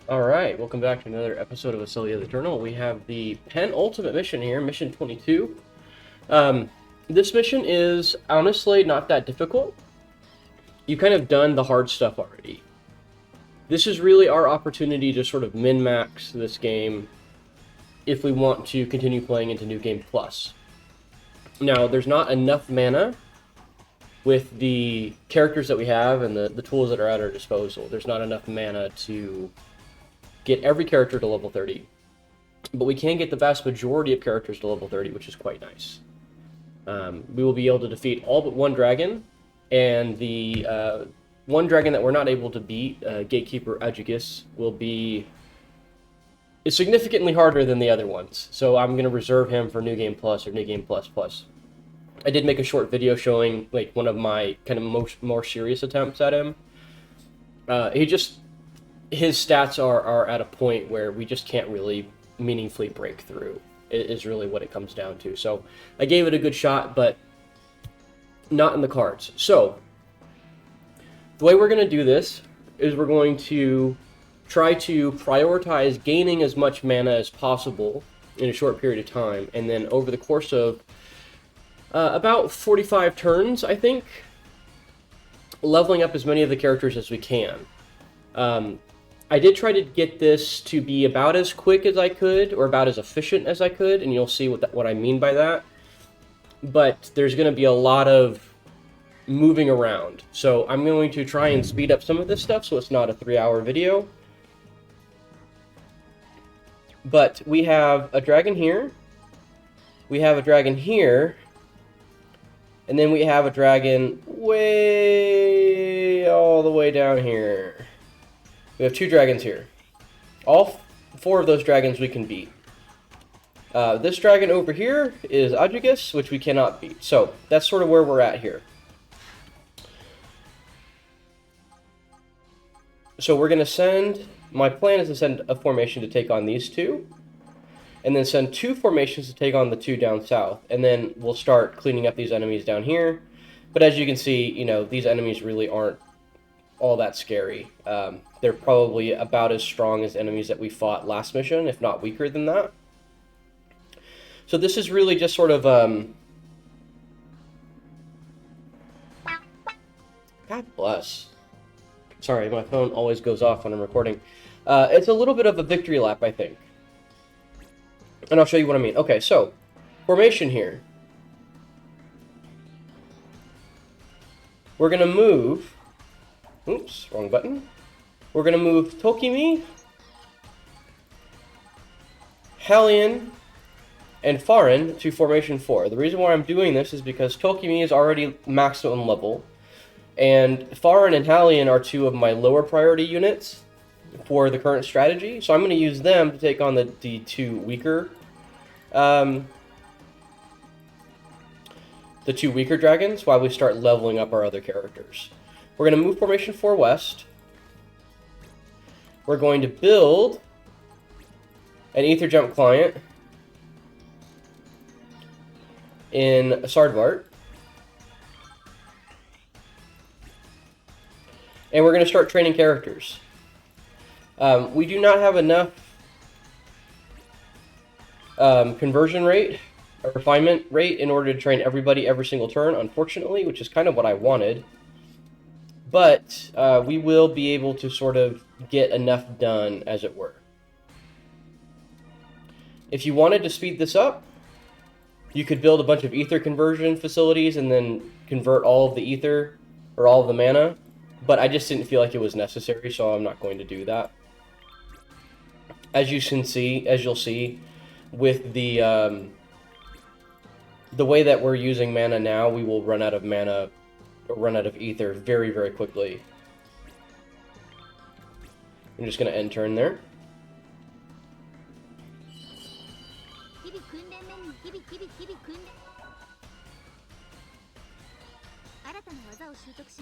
Alright, welcome back to another episode of Aselia the Journal. We have the penultimate mission here, mission 22. This mission is honestly not that difficult. You've kind of done the hard stuff already. This is really our opportunity to sort of min-max this game if we want to continue playing into New Game Plus. Now, there's not enough mana with the characters that we have and the tools that are at our disposal. There's not enough mana to get every character to level 30. But we can get the vast majority of characters to level 30, which is quite nice. We will be able to defeat all but one dragon, and the one dragon that we're not able to beat, Gatekeeper Aegis, is significantly harder than the other ones. So I'm going to reserve him for New Game Plus or New Game Plus Plus. I did make a short video showing like one of my kind of more serious attempts at him. His stats are at a point where we just can't really meaningfully break through, is really what it comes down to. So I gave it a good shot, but not in the cards. So the way we're going to do this is we're going to try to prioritize gaining as much mana as possible in a short period of time, and then over the course of about 45 turns, I think, leveling up as many of the characters as we can. I did try to get this to be about as quick as I could, or about as efficient as I could, and you'll see what I mean by that. But there's going to be a lot of moving around. So I'm going to try and speed up some of this stuff so it's not a 3-hour video. But we have a dragon here, we have a dragon here, and then we have a dragon all the way down here. We have two dragons here. All four of those dragons we can beat. This dragon over here is Aegis, which we cannot beat. So that's sort of where we're at here. So we're going to send... My plan is to send a formation to take on these two, and then send two formations to take on the two down south, and then we'll start cleaning up these enemies down here. But as you can see, you know, these enemies really aren't all that scary. They're probably about as strong as enemies that we fought last mission, if not weaker than that. So this is really just sort of... God bless. Sorry, my phone always goes off when I'm recording. It's a little bit of a victory lap, I think. And I'll show you what I mean. Okay, so, formation here. We're going to move... Oops, wrong button. We're going to move Tokimi, Hellion, and Farin to Formation 4. The reason why I'm doing this is because Tokimi is already maximum level, and Farin and Hellion are two of my lower priority units for the current strategy, so I'm going to use them to take on the two weaker dragons while we start leveling up our other characters. We're going to move Formation 4 west. We're going to build an Ether Jump client in Sardvart. And we're going to start training characters. We do not have enough conversion rate or refinement rate in order to train everybody every single turn, unfortunately, which is kind of what I wanted. But we will be able to sort of get enough done, as it were. If you wanted to speed this up, you could build a bunch of ether conversion facilities and then convert all of the ether or all of the mana. But I just didn't feel like it was necessary, so I'm not going to do that. As you'll see, with the way that we're using mana now, we will run out of mana, or run out of ether very, very quickly. I'm just going to end turn there.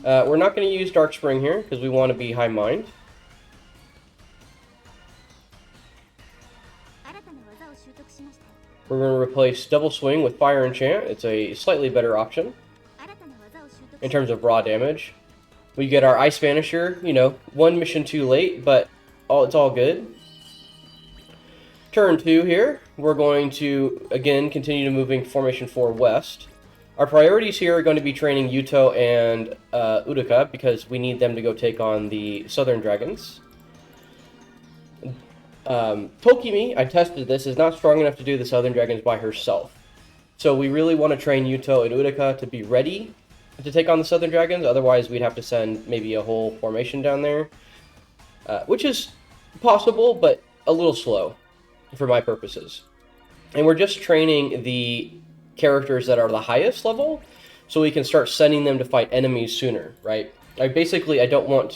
We're not going to use Dark Spring here, because we want to be High Mind. We're going to replace Double Swing with Fire Enchant. It's a slightly better option in terms of raw damage. We get our Ice Vanisher, you know, one mission too late, but it's all good. Turn 2 here. We're going to, again, continue to moving Formation 4 west. Our priorities here are going to be training Yuto and Uruka, because we need them to go take on the Southern Dragons. Tokimi, I tested this, is not strong enough to do the Southern Dragons by herself. So we really want to train Yuto and Uruka to be ready to take on the Southern Dragons. Otherwise, we'd have to send maybe a whole formation down there, which is possible, but a little slow for my purposes. And we're just training the characters that are the highest level, so we can start sending them to fight enemies sooner, right? I don't want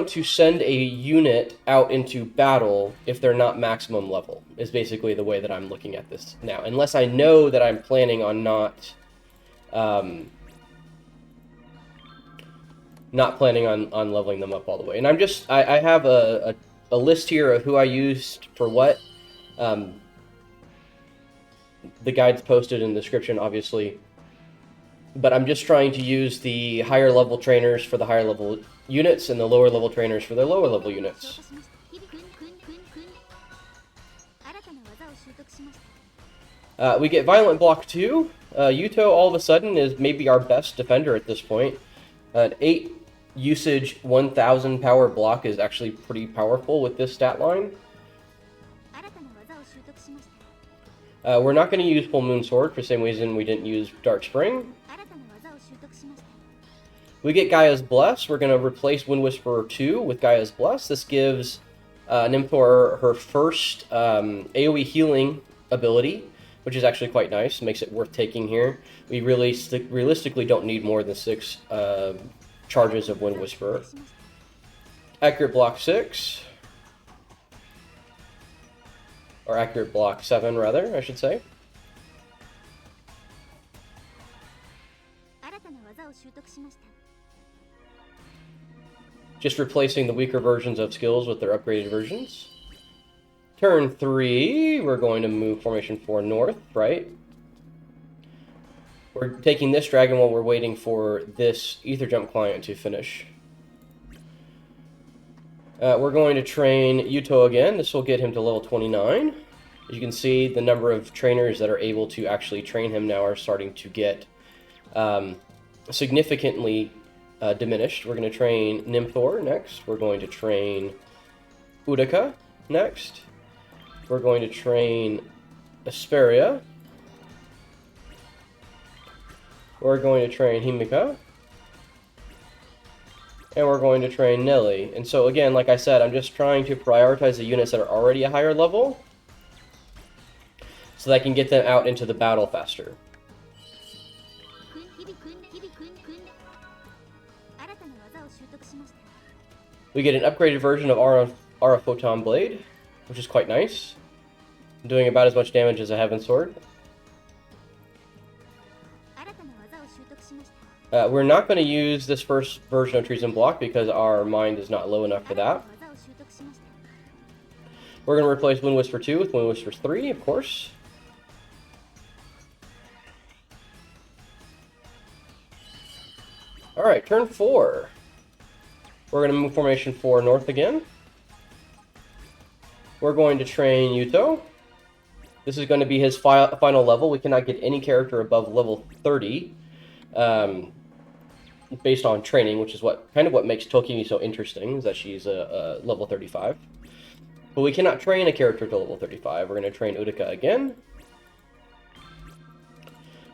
to send a unit out into battle if they're not maximum level, is basically the way that I'm looking at this now. Unless I know that I'm planning on not planning on leveling them up all the way. And I have a list here of who I used for what. The guide's posted in the description, obviously. But I'm just trying to use the higher level trainers for the higher level units and the lower level trainers for their lower level units. We get Violent Block 2. Yuto all of a sudden is maybe our best defender at this point. An 8 usage 1000 power block is actually pretty powerful with this stat line. We're not going to use Full Moon Sword for the same reason we didn't use Dark Spring. We get Gaia's Bless. We're going to replace Wind Whisperer 2 with Gaia's Bless. This gives Nymthor her first AoE healing ability, which is actually quite nice. Makes it worth taking here. We really realistically don't need more than 6 charges of Wind Whisperer. Accurate Block 6. Or Accurate Block 7, rather, I should say. Just replacing the weaker versions of skills with their upgraded versions. Turn 3, we're going to move Formation 4 north, right? We're taking this dragon while we're waiting for this Ether Jump client to finish. We're going to train Yuto again. This will get him to level 29. As you can see, the number of trainers that are able to actually train him now are starting to get significantly diminished. We're going to train Nymthor next. We're going to train Uruka next. We're going to train Aselia. We're going to train Himika. And we're going to train Nelly. And so again, like I said, I'm just trying to prioritize the units that are already a higher level so that I can get them out into the battle faster. We get an upgraded version of Aura Photon Blade, which is quite nice. Doing about as much damage as a Heaven Sword. We're not going to use this first version of Treason Block because our mind is not low enough for that. We're going to replace Wind Whisper 2 with Wind Whisper 3, of course. Alright, turn 4. We're going to move Formation 4 north again. We're going to train Yuto. This is going to be his final level. We cannot get any character above level 30. Based on training, which is what makes Tokimi so interesting, is that she's a level 35. But we cannot train a character to level 35. We're going to train Uruka again.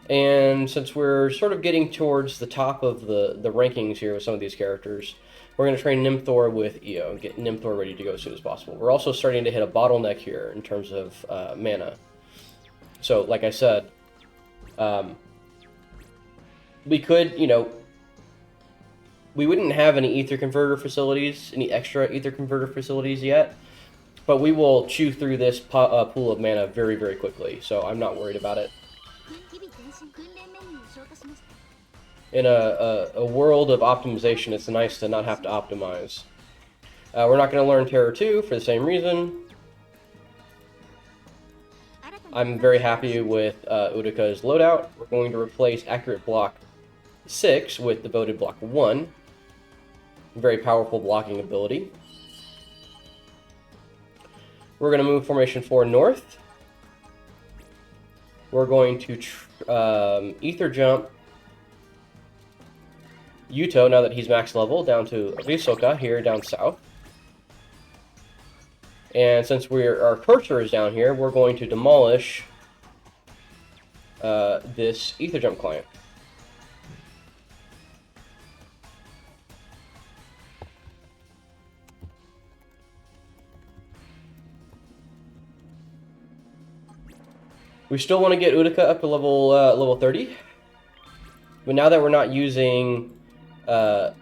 And since we're sort of getting towards the top of the rankings here with some of these characters, we're going to train Nymthor with Io and get Nymthor ready to go as soon as possible. We're also starting to hit a bottleneck here in terms of mana. So, like I said, we could, we wouldn't have any ether converter facilities, any extra ether converter facilities yet, but we will chew through this pool of mana very, very quickly, so I'm not worried about it. In a world of optimization, it's nice to not have to optimize. We're not going to learn Terror 2 for the same reason. I'm very happy with Uruka's loadout. We're going to replace Accurate Block 6 with Devoted Block 1. Very powerful blocking ability. We're going to move formation 4 north. We're going to Ether Jump Yuto, now that he's max level, down to Risoka here down south. And since our cursor is down here, we're going to demolish this Ether Jump client. We still want to get Utica up to level 30, but now that we're not using the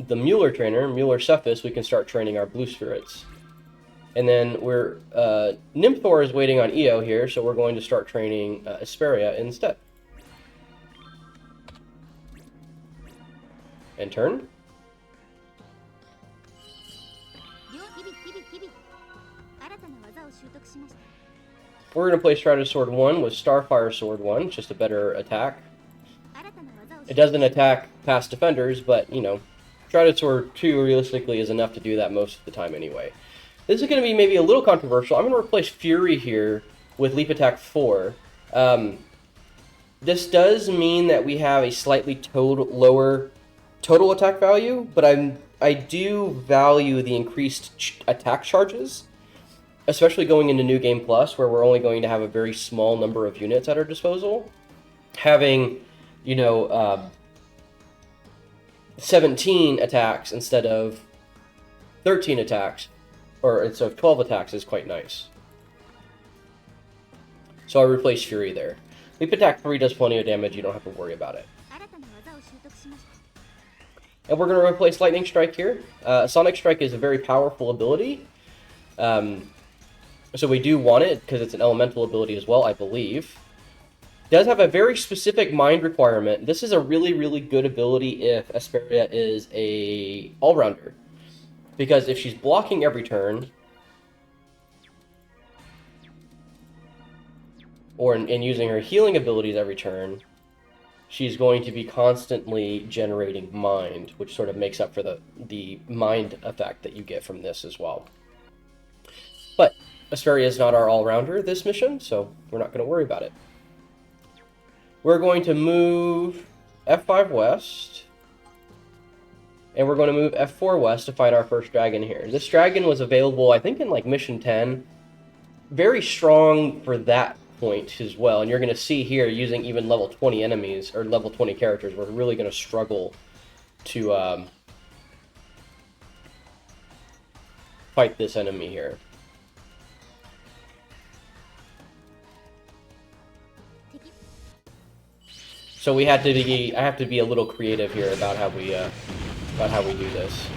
Mueller trainer, Mueller Cephas, we can start training our blue spirits. And then Nymthor is waiting on Io here, so we're going to start training Asperia instead. And turn. We're going to play Stratus Sword 1 with Starfire Sword 1, just a better attack. It doesn't attack past defenders, but, you know, Stratus Sword 2 realistically is enough to do that most of the time anyway. This is going to be maybe a little controversial. I'm going to replace Fury here with Leap Attack 4. This does mean that we have a slightly lower total attack value, but I do value the increased attack charges, especially going into New Game Plus, where we're only going to have a very small number of units at our disposal. Having, you know, 17 attacks instead of 13 attacks, or instead of 12 attacks, is quite nice. So I replace Fury there. Leap Attack 3 does plenty of damage, you don't have to worry about it. And we're going to replace Lightning Strike here. Sonic Strike is a very powerful ability. So we do want it, because it's an elemental ability as well, I believe. It does have a very specific mind requirement. This is a really, really good ability if Asperia is a all-rounder. Because if she's blocking every turn, or in using her healing abilities every turn, she's going to be constantly generating mind, which sort of makes up for the mind effect that you get from this as well. But Asperia is not our all-rounder this mission, so we're not going to worry about it. We're going to move F5 west, and we're going to move F4 west to fight our first dragon here. This dragon was available, I think, in like Mission 10. Very strong for that point as well, and you're going to see here, using even level 20 enemies, or level 20 characters, we're really going to struggle to fight this enemy here. So I have to be a little creative here about how we do this.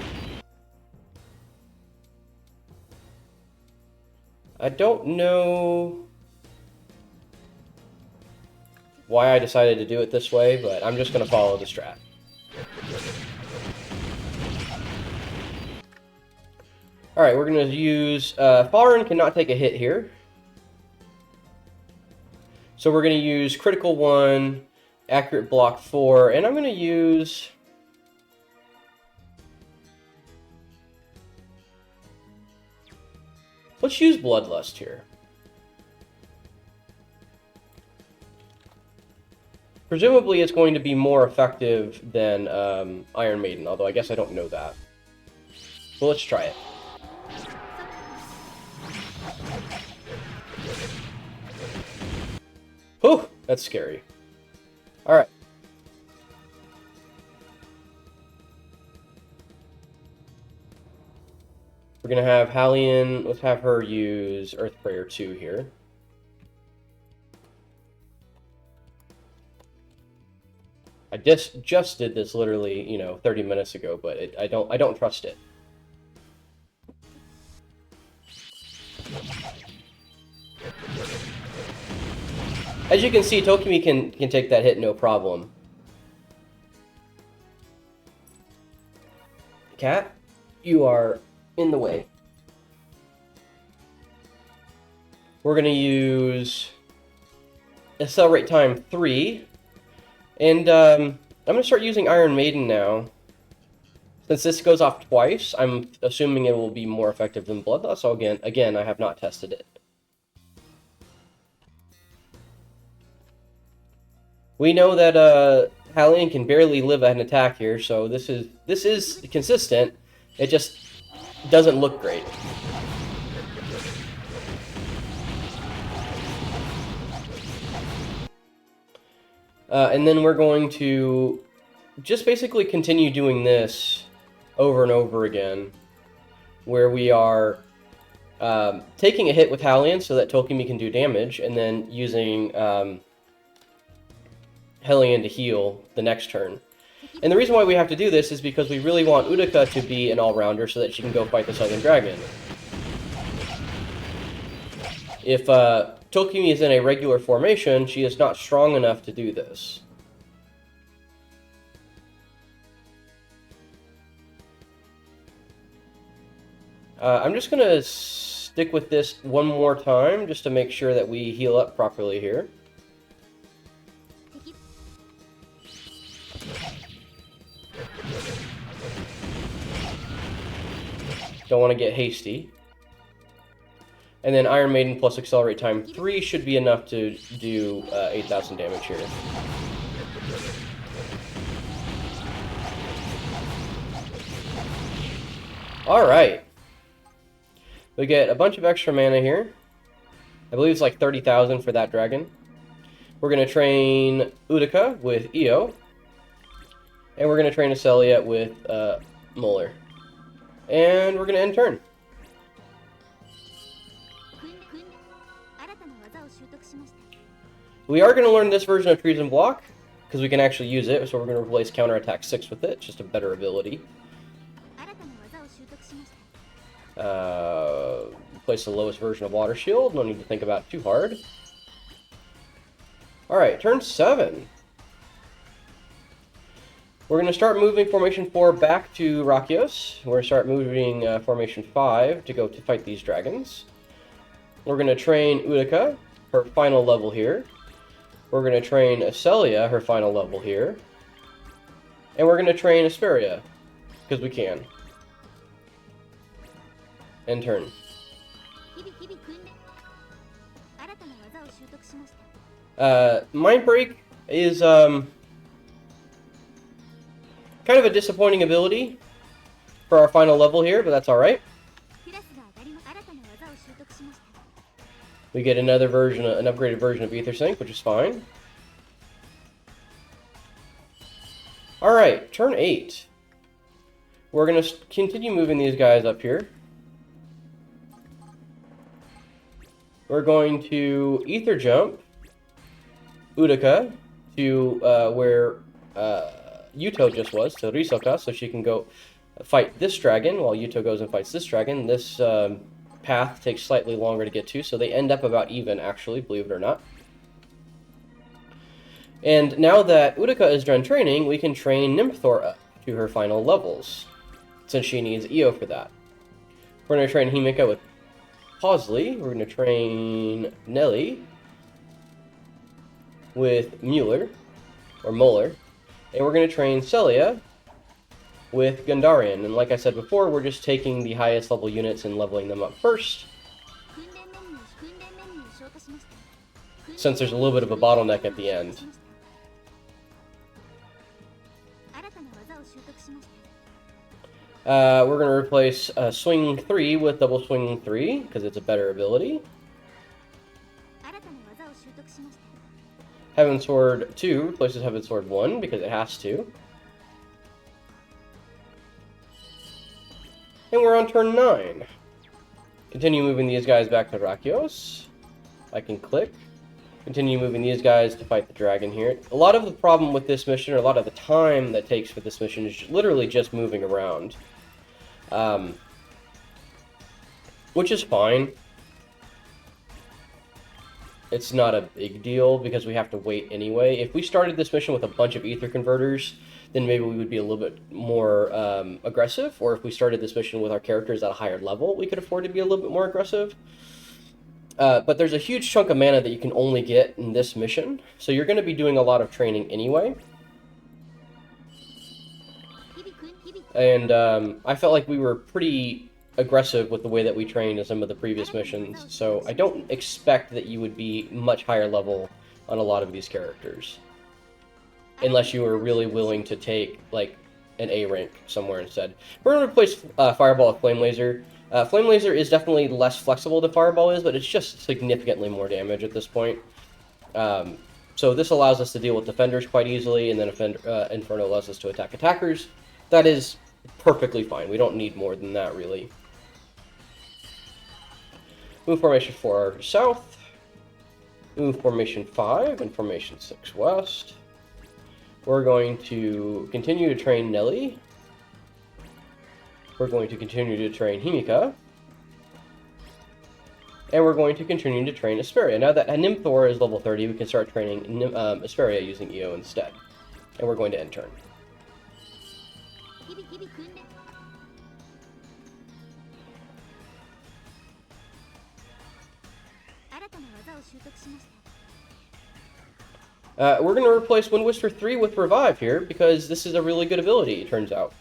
I don't know why I decided to do it this way, but I'm just going to follow the strat. Alright, we're going to use... Fallen cannot take a hit here. So we're going to use Critical 1, Accurate Block 4, and I'm going to use... Let's use Bloodlust here. Presumably it's going to be more effective than Iron Maiden, although I guess I don't know that. So let's try it. Whew, that's scary. Alright. We're going to have Hallian, let's have her use Earth Prayer 2 here. I just did this literally, you know, 30 minutes ago, but I don't trust it. As you can see, Tokimi can take that hit no problem. Cat, you are in the way. We're going to use Accelerate Time 3. And I'm going to start using Iron Maiden now. Since this goes off twice, I'm assuming it will be more effective than Bloodlust. So again, I have not tested it. We know that Hallian can barely live an attack here, so this is consistent. It just doesn't look great. And then we're going to just basically continue doing this over and over again, where we are taking a hit with Hallian so that Tokimi can do damage, and then using Hellion to heal the next turn. And the reason why we have to do this is because we really want Utica to be an all-rounder so that she can go fight the Southern Dragon. If Tokimi is in a regular formation, she is not strong enough to do this. I'm just going to stick with this one more time just to make sure that we heal up properly here. Don't want to get hasty. And then Iron Maiden plus Accelerate time 3 should be enough to do 8,000 damage here. Alright. We get a bunch of extra mana here. I believe it's like 30,000 for that dragon. We're going to train Utica with Io. And we're going to train Aselia with Molar. And we're going to end turn. We are going to learn this version of Treason Block, because we can actually use it, so we're going to replace Counterattack 6 with it, just a better ability. Replace the lowest version of Water Shield, no need to think about it too hard. Alright, turn 7. We're going to start moving Formation 4 back to Rakios. We're going to start moving Formation 5 to go to fight these dragons. We're going to train Utica, her final level here. We're going to train Aselia, her final level here. And we're going to train Asperia, because we can. End turn. Mind Break is kind of a disappointing ability for our final level here, but that's alright. We get another version, an upgraded version of Ether Sync, which is fine. Alright, turn 8. We're going to continue moving these guys up here. We're going to Ether Jump Utica to where Yuto just was, to Risoka, so she can go fight this dragon while Yuto goes and fights this dragon. This path takes slightly longer to get to, so they end up about even, actually, believe it or not. And now that Utica is done training, we can train Nymphthor up to her final levels, since she needs Io for that. We're going to train Himika with Pausley. We're going to train Nelly with Molar, and we're going to train Celia with Gundarian. And like I said before, we're just taking the highest level units and leveling them up first, since there's a little bit of a bottleneck at the end. We're going to replace Swing 3 with Double Swing 3, because it's a better ability. Heaven Sword 2 replaces Heaven Sword 1, because it has to. And we're on turn 9. Continue moving these guys back to Rakios. I can click. Continue moving these guys to fight the dragon here. A lot of the problem with this mission, or a lot of the time that takes for this mission, is literally just moving around. Which is fine. It's not a big deal, because we have to wait anyway. If we started this mission with a bunch of Ether Converters, then maybe we would be a little bit more aggressive. Or if we started this mission with our characters at a higher level, we could afford to be a little bit more aggressive. But there's a huge chunk of mana that you can only get in this mission, so you're going to be doing a lot of training anyway. And I felt like we were pretty aggressive with the way that we trained in some of the previous missions, so I don't expect that you would be much higher level on a lot of these characters. Unless you were really willing to take, like, an A rank somewhere instead. We're going to replace Fireball with Flame Laser. Flame Laser is definitely less flexible than Fireball is, but it's just significantly more damage at this point. So this allows us to deal with defenders quite easily, and then Inferno allows us to attack attackers. That is perfectly fine. We don't need more than that, really. Move formation 4 south. Move formation 5 and formation 6 west. We're going to continue to train Nelly. We're going to continue to train Himika. And we're going to continue to train Asperia. Now that Nymthor is level 30, we can start training Asperia using EO instead. And we're going to end turn. We're going to replace Wind Whisper 3 with Revive here, because this is a really good ability, it turns out.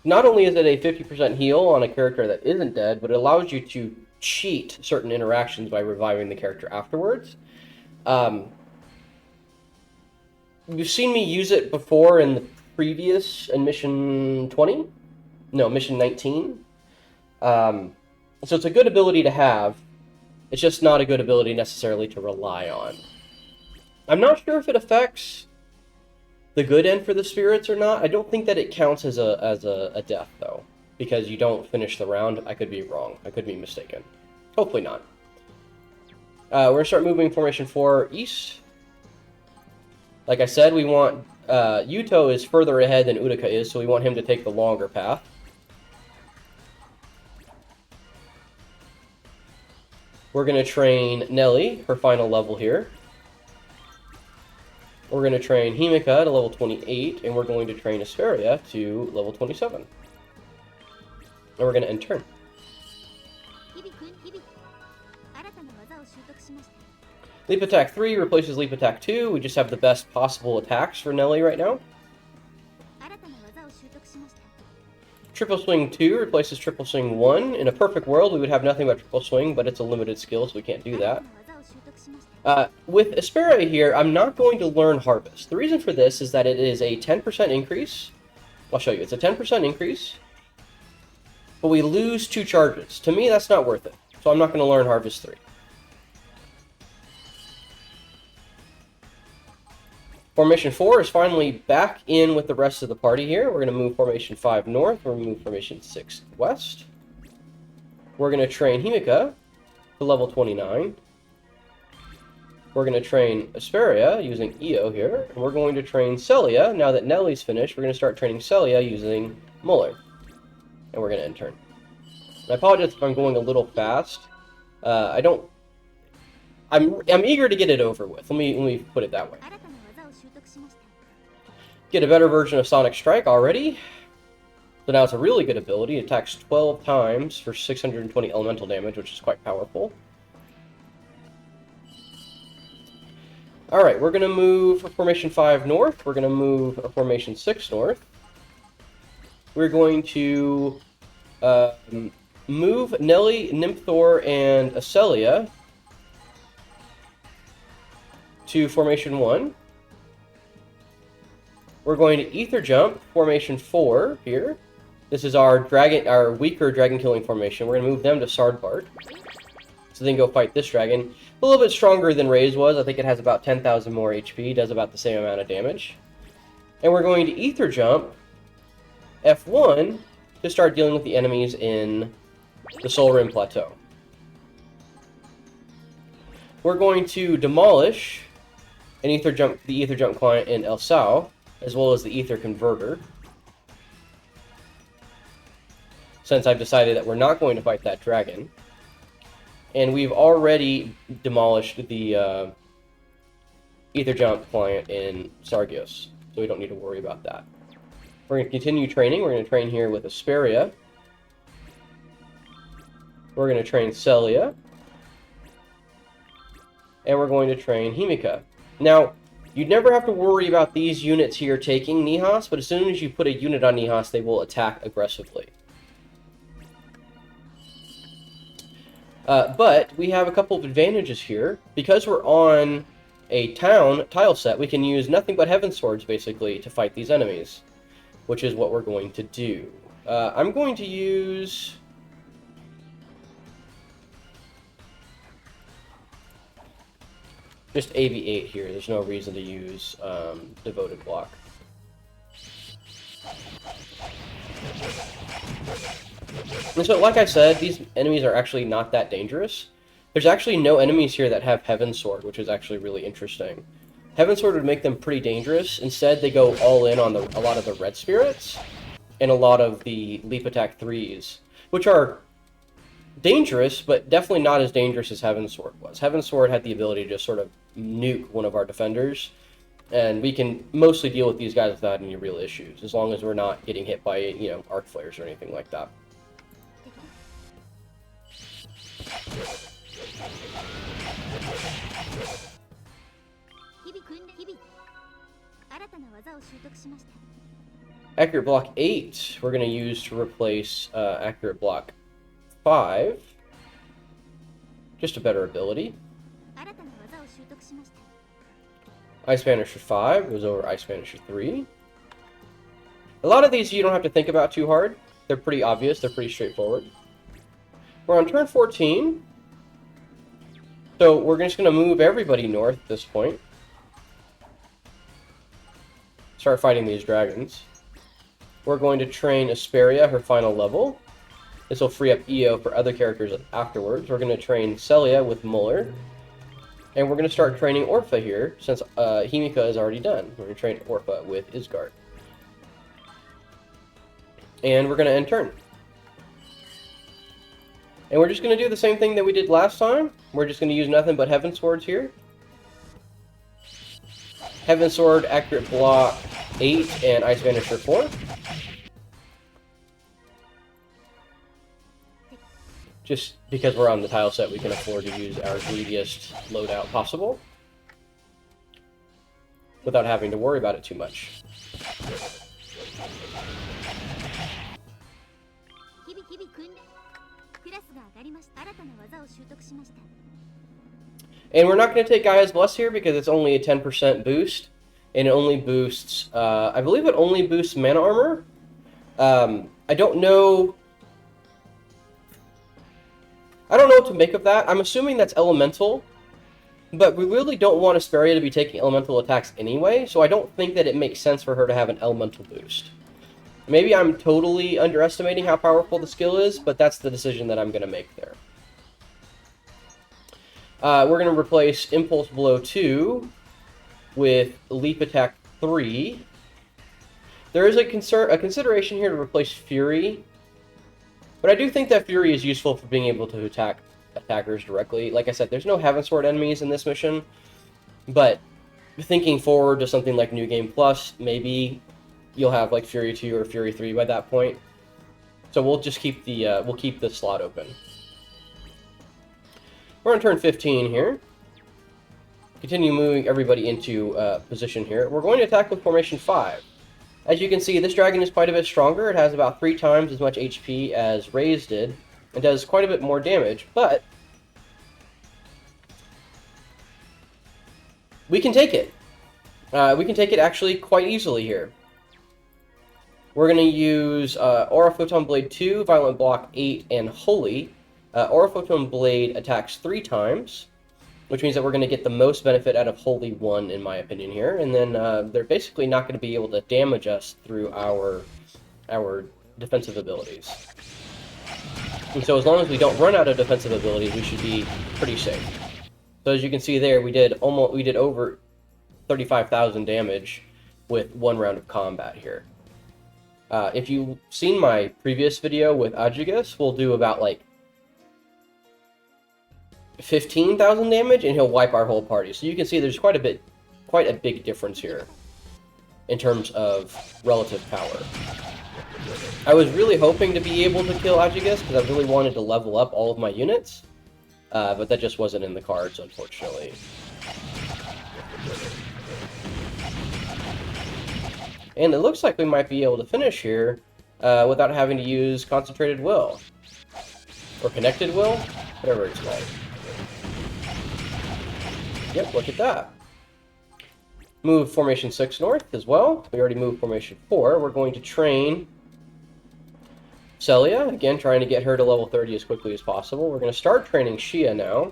Not only is it a 50% heal on a character that isn't dead, but it allows you to cheat certain interactions by reviving the character afterwards. You've seen me use it before in the previous, in Mission 20? No, Mission 19. So it's a good ability to have. It's just not a good ability necessarily to rely on. I'm not sure if it affects the good end for the spirits or not. I don't think that it counts as a death, though, because you don't finish the round. I could be wrong. I could be mistaken. Hopefully not. We're going to start moving formation 4 east. Like I said, we want... Yuto is further ahead than Utica is, so we want him to take the longer path. We're going to train Nelly, her final level here. We're going to train Himika to level 28, and we're going to train Asperia to level 27. And we're going to end turn. Leap Attack 3 replaces Leap Attack 2. We just have the best possible attacks for Nelly right now. Triple Swing 2 replaces Triple Swing 1. In a perfect world, we would have nothing but Triple Swing, but it's a limited skill, so we can't do that. With Asperia here, I'm not going to learn Harvest. The reason for this is that it is a 10% increase. I'll show you. It's a 10% increase, but we lose 2 charges. To me, that's not worth it, so I'm not going to learn Harvest 3. Formation 4 is finally back in with the rest of the party here. We're going to move Formation 5 north. We're going to move Formation 6 west. We're going to train Himika to level 29. We're going to train Asperia using EO here. And we're going to train Celia. Now that Nelly's finished, we're going to start training Celia using Muller. And we're going to end turn. I apologize if I'm going a little fast. I'm eager to get it over with. Let me put it that way. Get a better version of Sonic Strike already. So now it's a really good ability. It attacks 12 times for 620 elemental damage, which is quite powerful. Alright, we're going to move Formation 5 north. We're going to move Formation 6 north. We're going to move Nelly, Nymthor, and Aselia to Formation 1. We're going to Ether Jump Formation 4 here. This is our weaker dragon-killing formation. We're going to move them to Sardbart. So then go fight this dragon. A little bit stronger than Ray's was. I think it has about 10,000 more HP. Does about the same amount of damage. And we're going to Ether Jump F1 to start dealing with the enemies in the Soul Rim Plateau. We're going to demolish the Ether Jump client in El Sao, as well as the Ether Converter. Since I've decided that we're not going to fight that dragon. And we've already demolished the Ether Jump client in Sargios, so we don't need to worry about that. We're going to continue training. We're going to train here with Asperia. We're going to train Celia. And we're going to train Himika. Now, You'd never have to worry about these units here taking Nihas, but as soon as you put a unit on Nihas, they will attack aggressively. But we have a couple of advantages here. Because we're on a town tile set, we can use nothing but Heaven Swords, basically, to fight these enemies, which is what we're going to do. I'm going to use... just AV8 here. There's no reason to use Devoted Block. And so, like I said, these enemies are actually not that dangerous. There's actually no enemies here that have Heaven Sword, which is actually really interesting. Heaven Sword would make them pretty dangerous. Instead, they go all in on a lot of the Red Spirits and a lot of the Leap Attack 3s, which are dangerous, but definitely not as dangerous as Heaven Sword was. Heaven Sword had the ability to just sort of nuke one of our defenders, and we can mostly deal with these guys without any real issues, as long as we're not getting hit by, you know, arc flares or anything like that. Accurate Block 8 we're going to use to replace Accurate Block 5. Just a better ability. Ice Banisher 5 goes over Ice Banisher 3. A lot of these you don't have to think about too hard. They're pretty obvious, they're pretty straightforward. We're on turn 14. So we're just going to move everybody north at this point. Start fighting these dragons. We're going to train Aselia, her final level. This will free up EO for other characters afterwards. We're going to train Celia with Muller. And we're going to start training Orpha here, since Himika is already done. We're going to train Orpha with Isgard. And we're going to end turn. And we're just going to do the same thing that we did last time. We're just going to use nothing but Heaven Swords here. Heaven Sword, Accurate Block 8, and Ice Banisher 4. Just because we're on the tile set, we can afford to use our greediest loadout possible without having to worry about it too much. And we're not going to take Gaia's Bless here because it's only a 10% boost, and it only boosts, I believe it only boosts mana armor. I don't know what to make of that. I'm assuming that's elemental, but we really don't want Aselia to be taking elemental attacks anyway, so I don't think that it makes sense for her to have an elemental boost. Maybe I'm totally underestimating how powerful the skill is, but that's the decision that I'm going to make there. We're going to replace Impulse Blow 2 with Leap Attack 3. There is a consideration here to replace Fury, but I do think that Fury is useful for being able to attack attackers directly. Like I said, there's no Heaven Sword enemies in this mission, but thinking forward to something like New Game Plus, maybe you'll have like Fury 2 or Fury 3 by that point. So we'll just keep the slot open. We're on turn 15 here. Continue moving everybody into position here. We're going to attack with Formation 5. As you can see, this dragon is quite a bit stronger. It has about 3 times as much HP as Raze did, and does quite a bit more damage, but we can take it. We can take it actually quite easily here. We're going to use Aura Photon Blade 2, Violent Block 8, and Holy. Aura Photon Blade attacks 3 times, which means that we're going to get the most benefit out of Holy 1, in my opinion, here. And then they're basically not going to be able to damage us through our defensive abilities. And so as long as we don't run out of defensive abilities, we should be pretty safe. So as you can see there, we did over 35,000 damage with 1 round of combat here. If you've seen my previous video with Ajigas, we'll do about like 15,000 damage, and he'll wipe our whole party. So you can see there's quite a big difference here in terms of relative power. I was really hoping to be able to kill Ajigas because I really wanted to level up all of my units, but that just wasn't in the cards, unfortunately. And it looks like we might be able to finish here without having to use Concentrated Will. Or Connected Will? Whatever it's called. Yep, look at that. Move Formation 6 north as well. We already moved Formation 4. We're going to train Aselia, again, trying to get her to level 30 as quickly as possible. We're going to start training Shia now,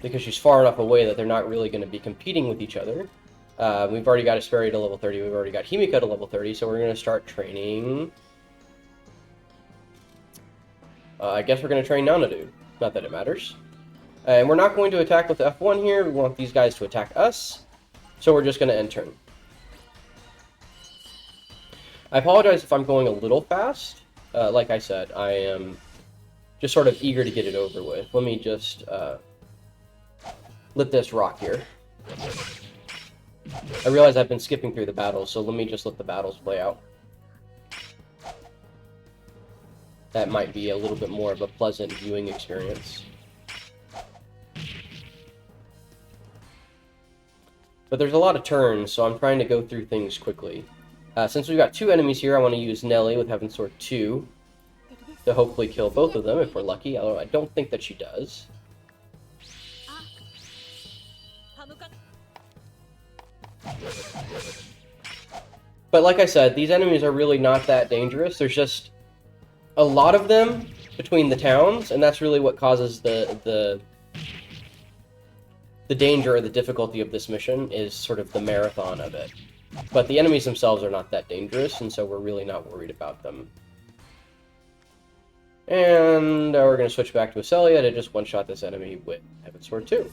because she's far enough away that they're not really going to be competing with each other. We've already got Asperia to level 30, we've already got Himika to level 30, so we're going to start training... I guess we're going to train Nanadu. Not that it matters. And we're not going to attack with F1 here, we want these guys to attack us, so we're just going to end turn. I apologize if I'm going a little fast. Like I said, I am just sort of eager to get it over with. Let me just let this rock here. I realize I've been skipping through the battles, so let me just let the battles play out. That might be a little bit more of a pleasant viewing experience. But there's a lot of turns, so I'm trying to go through things quickly. Since we've got two enemies here, I want to use Nelly with Heaven Sword 2 to hopefully kill both of them if we're lucky, although I don't think that she does. But like I said, these enemies are really not that dangerous. There's just a lot of them between the towns, and that's really what causes the danger or the difficulty of this mission, is sort of the marathon of it. But the enemies themselves are not that dangerous, and so we're really not worried about them. And we're going to switch back to Aselia to just one-shot this enemy with Heaven Sword 2.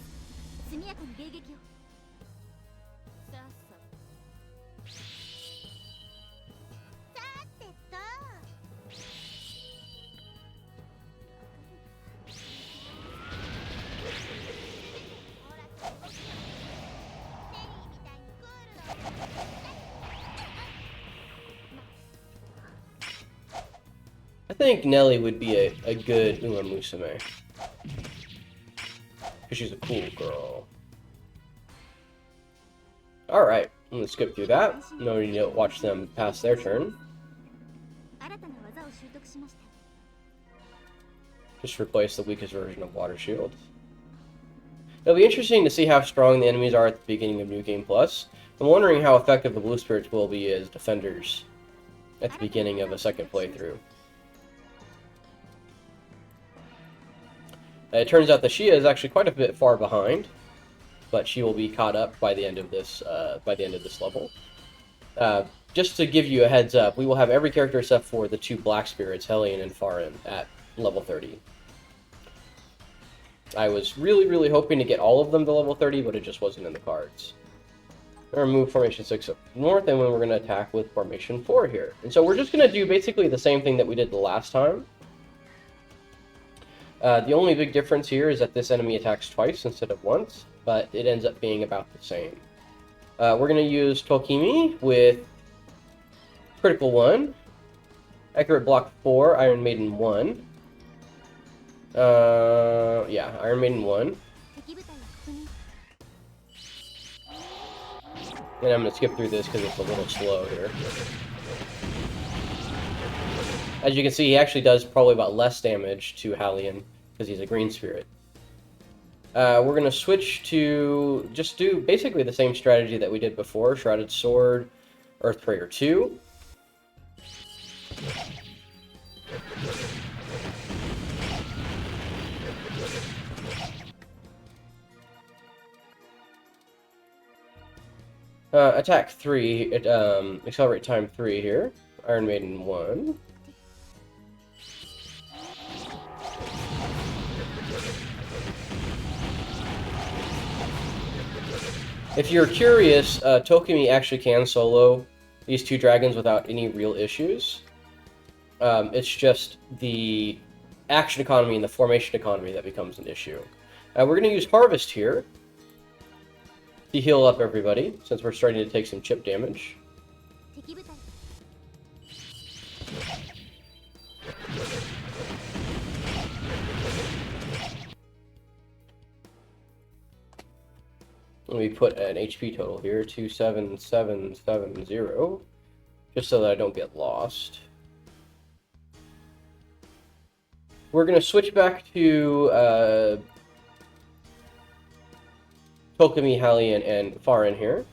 I think Nelly would be a good Uma Musume. Because she's a cool girl. Alright, I'm going to skip through that. No need to watch them pass their turn. Just replace the weakest version of Water Shield. It'll be interesting to see how strong the enemies are at the beginning of New Game Plus. I'm wondering how effective the Blue Spirits will be as defenders at the beginning of a second playthrough. It turns out that Shia is actually quite a bit far behind, but she will be caught up by the end of this level. Just to give you a heads up, we will have every character except for the two Black Spirits, Hellion and Farin, at level 30. I was really hoping to get all of them to level 30, but it just wasn't in the cards. We're going to move Formation 6 up north, and then we're going to attack with Formation 4 here. And so we're just going to do basically the same thing that we did the last time. The only big difference here is that this enemy attacks twice instead of once, but it ends up being about the same. We're going to use Tokimi with Critical 1, Accurate Block 4, Iron Maiden 1. Yeah, Iron Maiden 1. And I'm going to skip through this because it's a little slow here. As you can see, he actually does probably about less damage to Hellion because he's a green spirit. We're going to switch to just do basically the same strategy that we did before. Shrouded Sword, Earthprayer 2. Attack 3, accelerate time 3 here. Iron Maiden 1. If you're curious, Tokimi actually can solo these two dragons without any real issues. It's just the action economy and the formation economy that becomes an issue. We're going to use Harvest here to heal up everybody, since we're starting to take some chip damage. Let me put an HP total here, 27770, just so that I don't get lost. We're going to switch back to Tokumi, Hallian, and Farin here.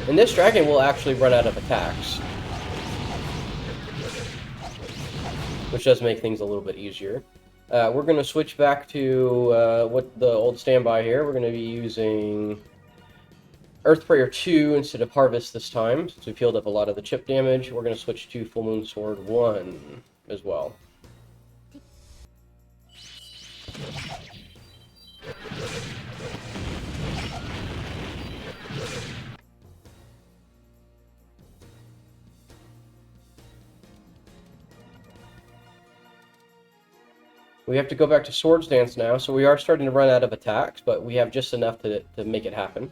And this dragon will actually run out of attacks, which does make things a little bit easier. We're going to switch back to what the old standby here. We're going to be using Earthprayer 2 instead of Harvest this time, since we've healed up a lot of the chip damage. We're going to switch to Full Moon Sword 1 as well. We have to go back to Swords Dance now, so we are starting to run out of attacks, but we have just enough to make it happen.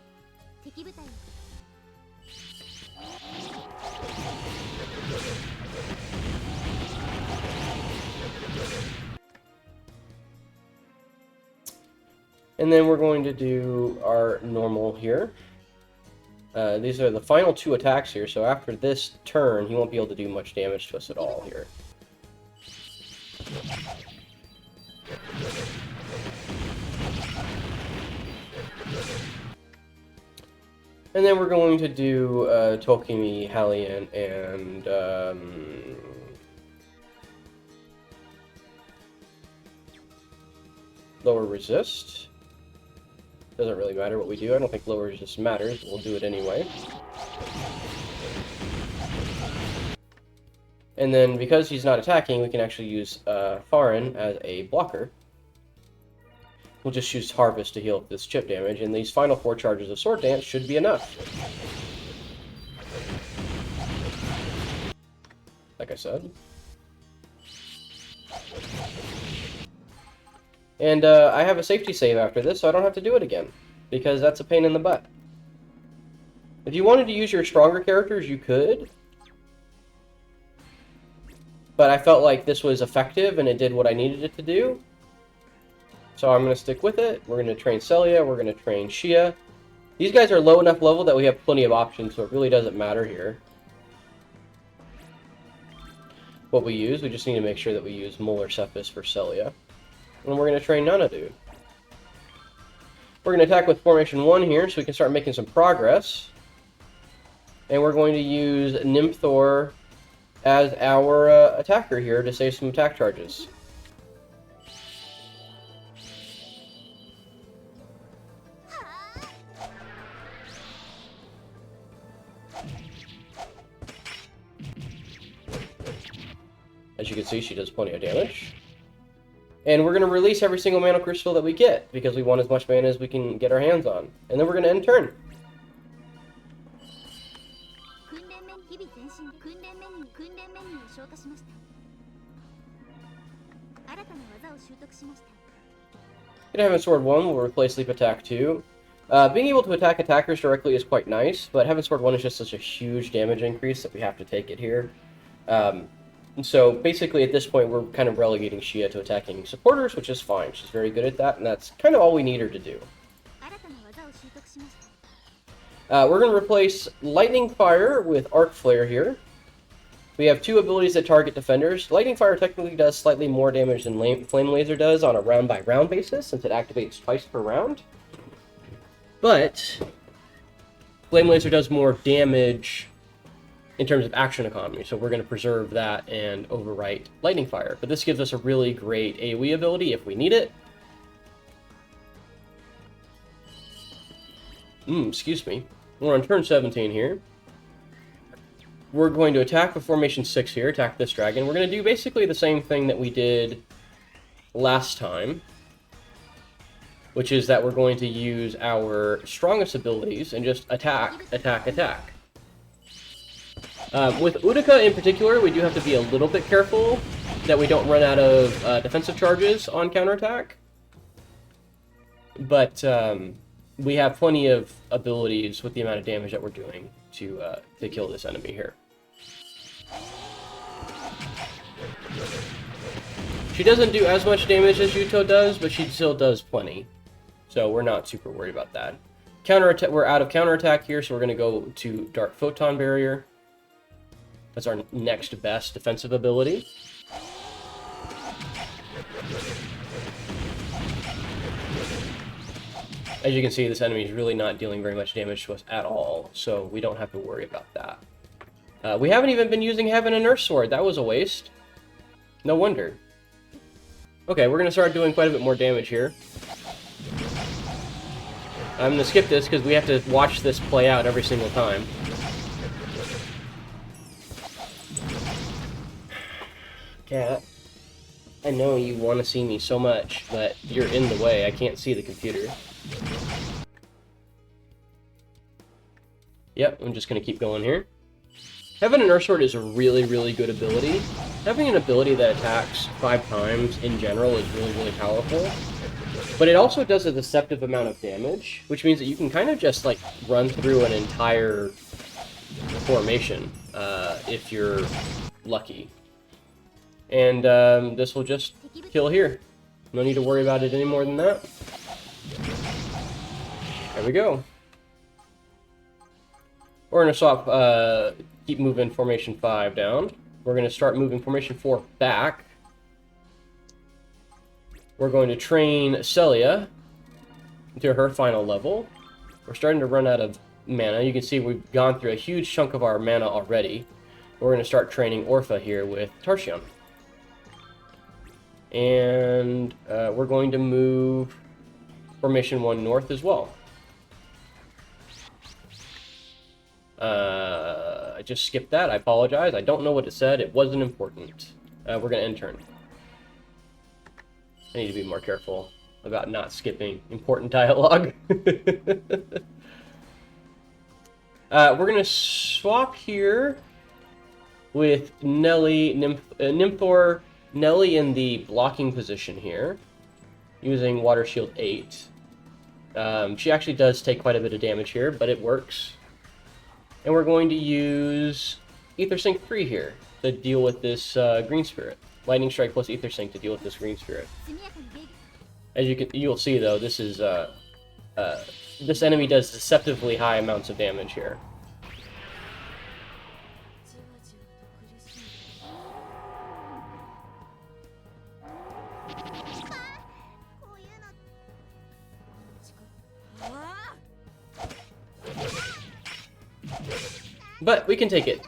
And then we're going to do our normal here. These are the final 2 attacks here, so after this turn, he won't be able to do much damage to us at all here. And then we're going to do Tokimi, Hallian, and lower resist. Doesn't really matter what we do. I don't think lower resist matters, but we'll do it anyway. And then because he's not attacking, we can actually use Farin as a blocker. We'll just use Harvest to heal up this chip damage, and these final 4 charges of Sword Dance should be enough. Like I said. And I have a safety save after this, so I don't have to do it again, because that's a pain in the butt. If you wanted to use your stronger characters, you could. But I felt like this was effective, and it did what I needed it to do. So I'm going to stick with it. We're going to train Aselia. We're going to train Shia. These guys are low enough level that we have plenty of options, so it really doesn't matter here what we use. We just need to make sure that we use Molar Cephas for Aselia. And we're going to train Nanadu. We're going to attack with Formation 1 here, so we can start making some progress. And we're going to use Nymthor as our attacker here to save some attack charges. As you can see, she does plenty of damage. And we're going to release every single mana crystal that we get, because we want as much mana as we can get our hands on. And then we're going to end turn. Gonna have a Sword 1 will replace Sleep Attack 2. Being able to attack attackers directly is quite nice, but having Sword 1 is just such a huge damage increase that we have to take it here. So basically at this point we're kind of relegating Shia to attacking supporters, which is fine. She's very good at that, and that's kind of all we need her to do. We're going to replace Lightning Fire with Arc Flare here. We have 2 abilities that target defenders. Lightning Fire technically does slightly more damage than Flame Laser does on a round-by-round basis, since it activates twice per round. But Flame Laser does more damage in terms of action economy, so we're going to preserve that and overwrite Lightning Fire. But this gives us a really great AoE ability if we need it. Excuse me. We're on turn 17 here. We're going to attack with Formation 6 here, attack this dragon. We're going to do basically the same thing that we did last time, which is that we're going to use our strongest abilities and just attack, attack, attack. With Utica in particular, we do have to be a little bit careful that we don't run out of defensive charges on counterattack. But we have plenty of abilities with the amount of damage that we're doing to kill this enemy here. She doesn't do as much damage as Yuto does, but she still does plenty. So we're not super worried about that. Counterattack. We're out of counterattack here, so we're going to go to Dark Photon Barrier. That's our next best defensive ability. As you can see, this enemy is really not dealing very much damage to us at all, so we don't have to worry about that. We haven't even been using Heaven and Earth Sword. That was a waste. No wonder. Okay, we're going to start doing quite a bit more damage here. I'm going to skip this because we have to watch this play out every single time. Cat, I know you want to see me so much, but you're in the way. I can't see the computer. Yep, I'm just going to keep going here. Heaven and Earth Sword is a really, really good ability. Having an ability that attacks 5 times in general is really, really powerful. But it also does a deceptive amount of damage, which means that you can kind of just, like, run through an entire formation, if you're lucky. And this will just kill here. No need to worry about it any more than that. There we go. We're going to swap, keep moving Formation 5 down. We're going to start moving Formation 4 back. We're going to train Aselia to her final level. We're starting to run out of mana. You can see we've gone through a huge chunk of our mana already. We're going to start training Orpha here with Tarcheon. And we're going to move Formation 1 north as well. I just skipped that. I apologize. I don't know what it said. It wasn't important. We're going to end turn. I need to be more careful about not skipping important dialogue. We're going to swap here with Nelly, Nymthor, Nelly in the blocking position here, using Water Shield 8. She actually does take quite a bit of damage here, but it works. And we're going to use Ether Sync 3 here to deal with this Green Spirit. Lightning Strike plus Ether Sync to deal with this Green Spirit. As you'll see though, this is this enemy does deceptively high amounts of damage here. But we can take it.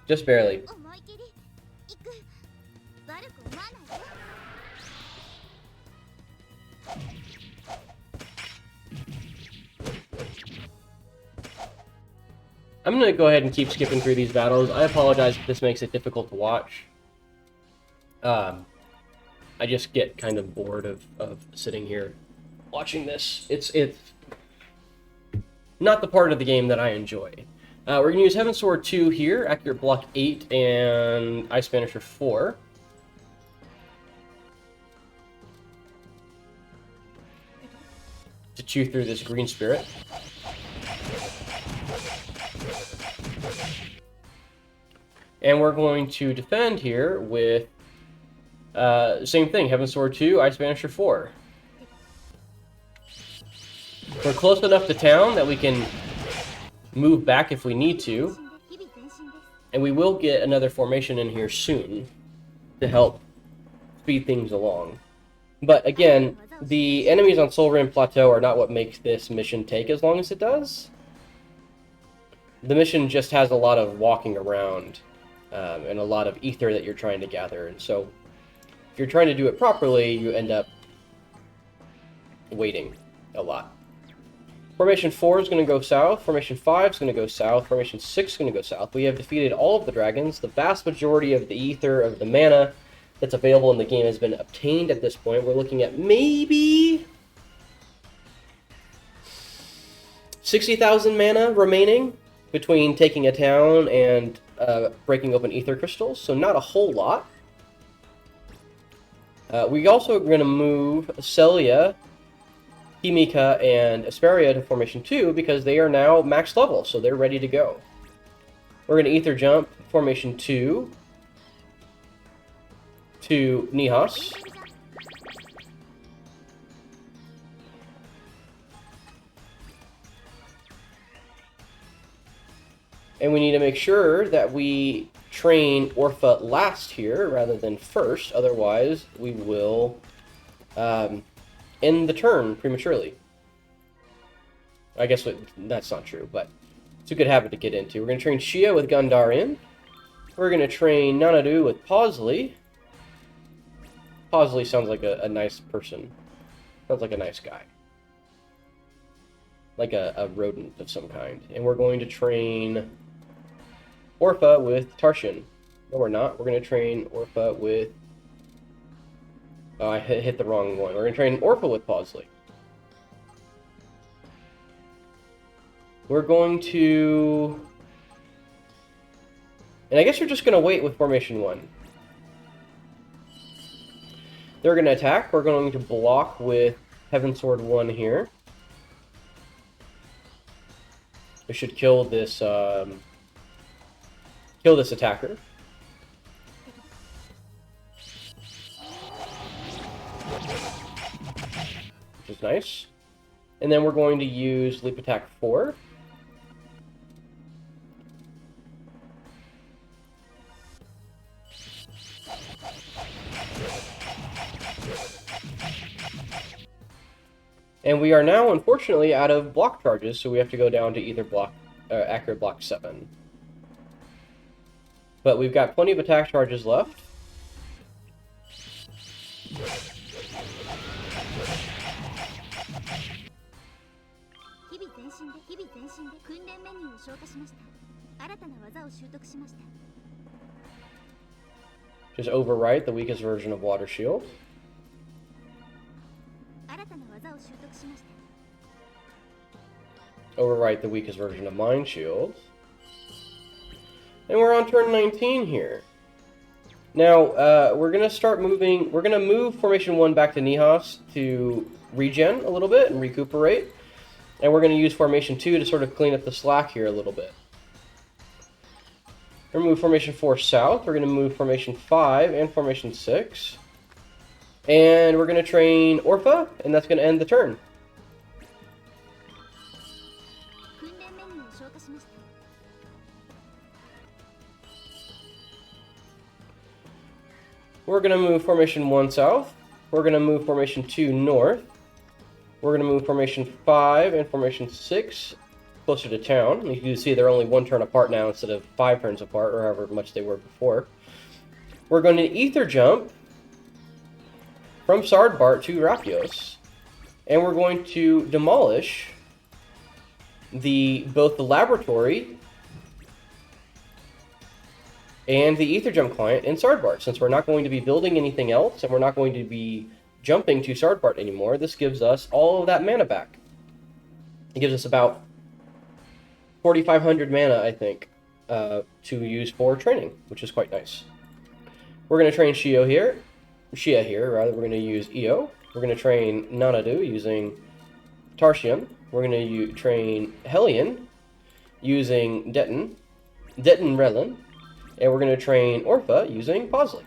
Just barely. I'm going to go ahead and keep skipping through these battles. I apologize if this makes it difficult to watch. I just get kind of bored of sitting here watching this. It's not the part of the game that I enjoy. We're going to use Heaven Sword 2 here, Accurate Block 8, and Ice Banisher 4. To chew through this Green Spirit. And we're going to defend here with same thing, Heaven Sword 2, Ice Banisher 4. We're close enough to town that we can move back if we need to. And we will get another formation in here soon to help speed things along. But again, the enemies on Sol Rim Plateau are not what makes this mission take as long as it does. The mission just has a lot of walking around and a lot of ether that you're trying to gather. And so if you're trying to do it properly, you end up waiting a lot. Formation 4 is going to go south, Formation 5 is going to go south, Formation 6 is going to go south. We have defeated all of the dragons. The vast majority of the ether, of the mana that's available in the game has been obtained at this point. We're looking at maybe 60,000 mana remaining between taking a town and breaking open ether crystals, so not a whole lot. We also are going to move Aselia, Himika, and Asperia to Formation 2 because they are now max level, so they're ready to go. We're going to Ether Jump Formation 2 to Nihas. And we need to make sure that we train Orpha last here rather than first. Otherwise, we will end the turn prematurely. I guess that's not true, but it's a good habit to get into. We're going to train Shia with Gandarian. We're going to train Nanadu with Pausley. Pausley sounds like a nice person. Sounds like a nice guy. Like a rodent of some kind. And we're going to train Orpha with Tarshan. No, we're not. We're going to train Orpha with... Oh, I hit the wrong one. We're going to train Orpha with Pausley. We're going to... And I guess you're just going to wait with Formation 1. They're going to attack. We're going to block with Heaven Sword 1 here. We should kill this attacker. Which is nice. And then we're going to use Leap Attack 4. And we are now, unfortunately, out of block charges, so we have to go down to either block, accurate block 7. But we've got plenty of attack charges left. Just overwrite the weakest version of Water Shield. Overwrite the weakest version of Mind Shield. And we're on turn 19 here. Now, we're going to start moving... We're going to move Formation 1 back to Nihas to regen a little bit and recuperate. And we're going to use Formation 2 to sort of clean up the slack here a little bit. We're going to move Formation 4 south. We're going to move Formation 5 and Formation 6. And we're going to train Orpha, and that's going to end the turn. We're going to move Formation 1 south. We're going to move Formation 2 north. We're going to move Formation 5 and Formation 6 closer to town. You can see they're only 1 turn apart now instead of 5 turns apart, or however much they were before. We're going to Ether Jump from Sardbart to Rapios. And we're going to demolish both the laboratory and the Ether Jump client in Sardbart. Since we're not going to be building anything else, and we're not going to be jumping to Sardbart anymore, this gives us all of that mana back. It gives us about 4,500 mana, I think, to use for training, which is quite nice. We're going to train Shia here. We're going to use Io. We're going to train Nanadu using Tarshan. We're going to train Hellion using Detton Relin. And we're going to train Orpha using Pausley.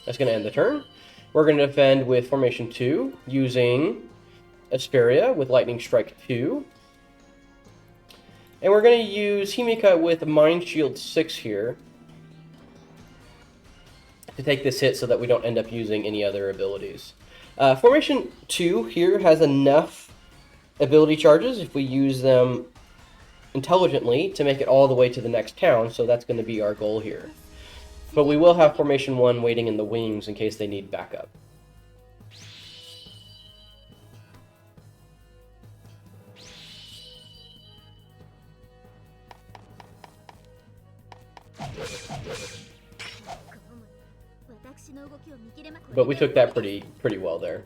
That's going to end the turn. We're going to defend with Formation 2 using Asperia with Lightning Strike 2. And we're going to use Himika with Mind Shield 6 here to take this hit so that we don't end up using any other abilities. Formation 2 here has enough ability charges if we use them intelligently to make it all the way to the next town, so that's going to be our goal here. But we will have Formation 1 waiting in the wings in case they need backup. But we took that pretty well there.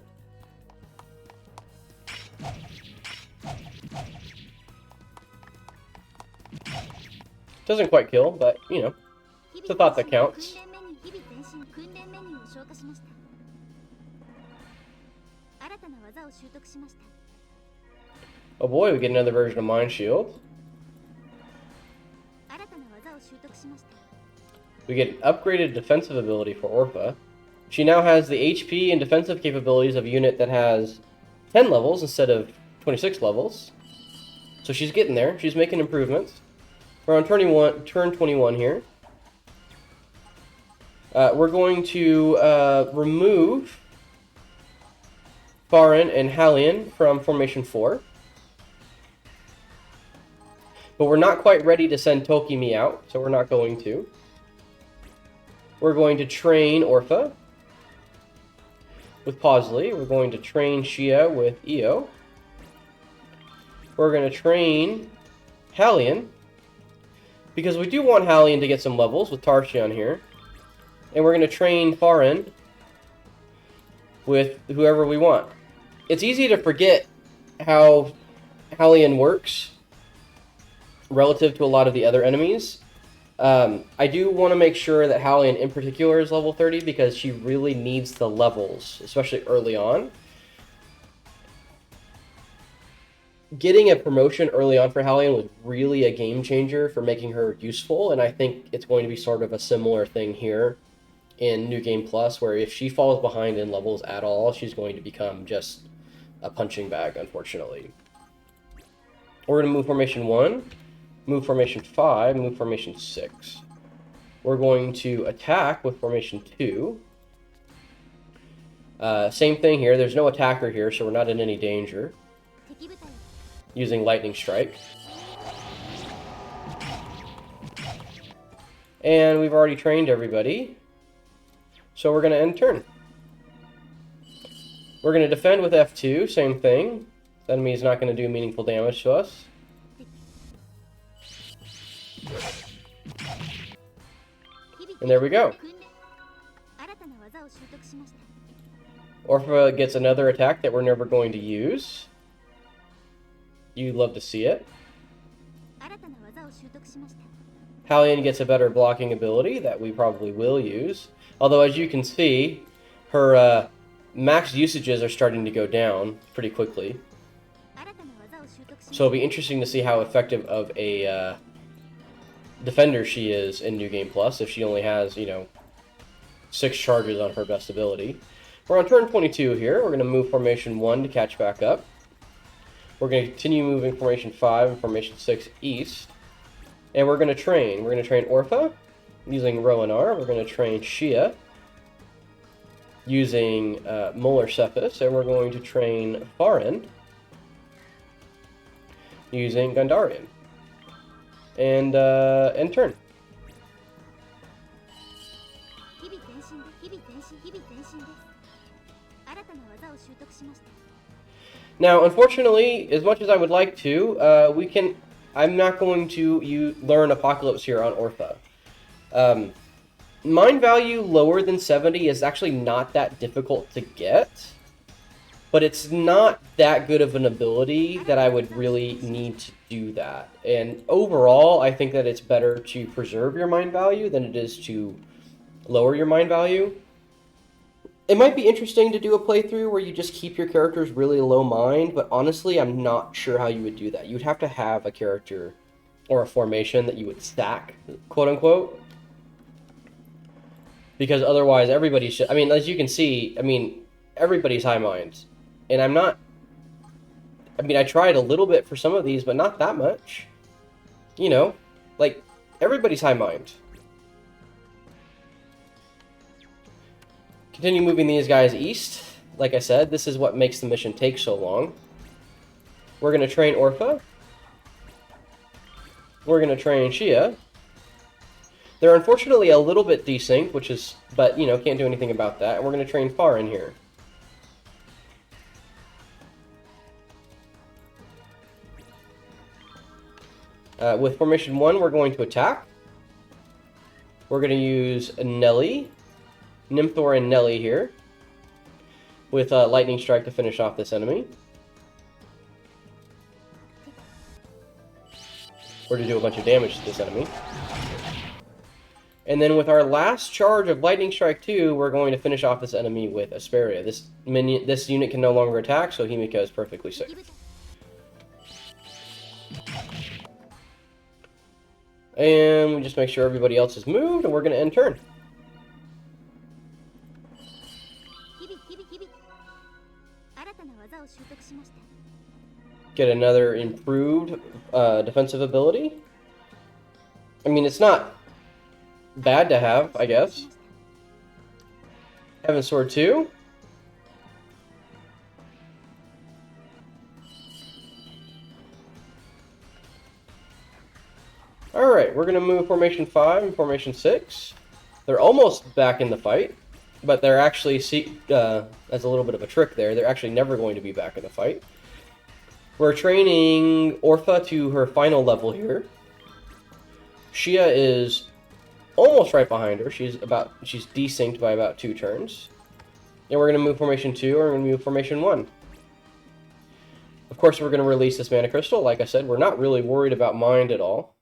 Doesn't quite kill, but, you know, it's a thought that counts. Oh boy, we get another version of Mind Shield. We get an upgraded defensive ability for Orpha. She now has the HP and defensive capabilities of a unit that has 10 levels instead of 26 levels. So she's getting there. She's making improvements. We're on turn 21 here. We're going to remove Farin and Halion from Formation 4. But we're not quite ready to send Tokimi out, so we're not going to. We're going to train Orpha with Pausley. We're going to train Shia with Io. We're going to train Halion, because we do want Halion to get some levels with Tarshion here. And we're going to train Farin with whoever we want. It's easy to forget how Halion works relative to a lot of the other enemies. I do want to make sure that Halion in particular is level 30 because she really needs the levels, especially early on. Getting a promotion early on for Halion was really a game changer for making her useful, and I think it's going to be sort of a similar thing here in New Game Plus, where if she falls behind in levels at all, she's going to become just a punching bag, unfortunately. We're going to move Formation 1. Move Formation 5, move Formation 6. We're going to attack with Formation 2. Same thing here. There's no attacker here, so we're not in any danger. Using Lightning Strike. And we've already trained everybody. So we're going to end turn. We're going to defend with F2, same thing. The enemy is not going to do meaningful damage to us. And there we go. Orpha gets another attack that we're never going to use. You'd love to see it. Halion gets a better blocking ability that we probably will use. Although, as you can see, her max usages are starting to go down pretty quickly. So it'll be interesting to see how effective of a defender she is in New Game Plus if she only has, 6 charges on her best ability. We're on turn 22 here. We're going to move Formation 1 to catch back up. We're going to continue moving Formation 5 and Formation 6 east. And we're going to train. We're going to train Orpha using Roanar. We're going to train Shia using Molar Cephas. And we're going to train Farin using Gundarian. And end turn. Now, unfortunately, as much as I would like to, I'm not going to learn Apocalypse here on Orpha. Mind value lower than 70 is actually not that difficult to get, but it's not that good of an ability that I would really need to do that. And overall, I think that it's better to preserve your mind value than it is to lower your mind value. It might be interesting to do a playthrough where you just keep your characters really low mind, but honestly, I'm not sure how you would do that. You would have to have a character or a formation that you would stack, quote unquote. Because otherwise, everybody should... as you can see, everybody's high mind. And I'm not... I tried a little bit for some of these, but not that much. Everybody's high mind. Continue moving these guys east. Like I said, this is what makes the mission take so long. We're going to train Orpha. We're going to train Shia. They're unfortunately a little bit desynced, but can't do anything about that. And we're going to train Farin here. With Formation 1, we're going to attack. We're going to use Nelly. Nymthor and Nelly here, with Lightning Strike to finish off this enemy. Or to do a bunch of damage to this enemy. And then with our last charge of Lightning Strike 2, we're going to finish off this enemy with Asperia. This unit can no longer attack, so Himika is perfectly safe. And we just make sure everybody else has moved, and we're going to end turn. Get another improved defensive ability. I mean, it's not bad to have, I guess. Heaven Sword 2. Alright, we're going to move Formation 5 and Formation 6. They're almost back in the fight, but they're actually, as a little bit of a trick there, they're actually never going to be back in the fight. We're training Orpha to her final level here. Shia is almost right behind her. She's desynced by about 2 turns. And we're going to move Formation 2, or we're going to move Formation 1. Of course, we're going to release this Mana Crystal. Like I said, we're not really worried about Mind at all.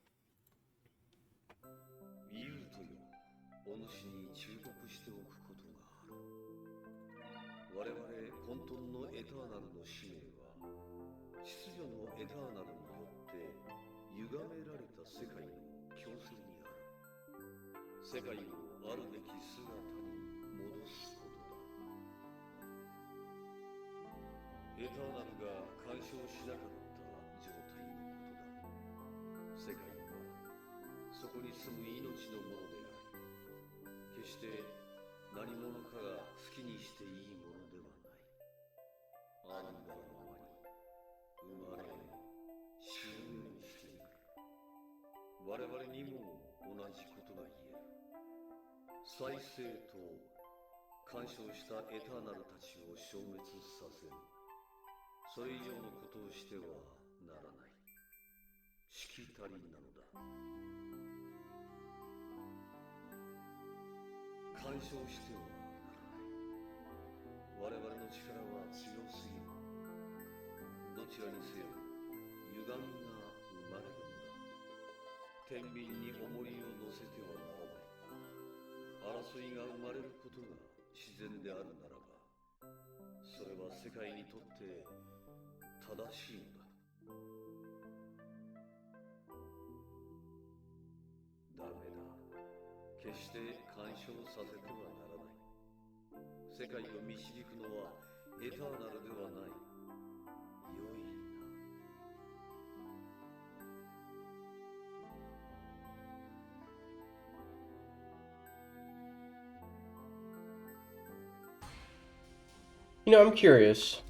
You know, I'm curious.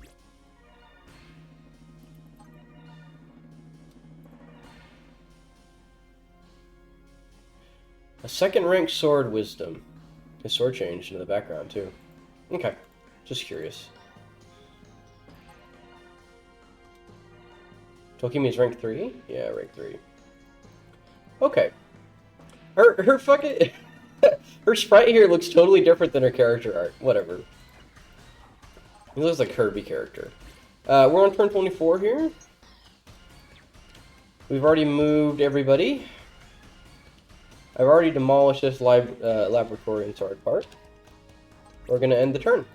A second rank sword wisdom. His sword changed into the background too. Okay, just curious. Tokimi's rank 3? Yeah, rank 3. Okay. Her fucking her sprite here looks totally different than her character art. Whatever. He looks like a Kirby character. We're on turn 24 here. We've already moved everybody. I've already demolished this laboratory and sword part. We're going to end the turn.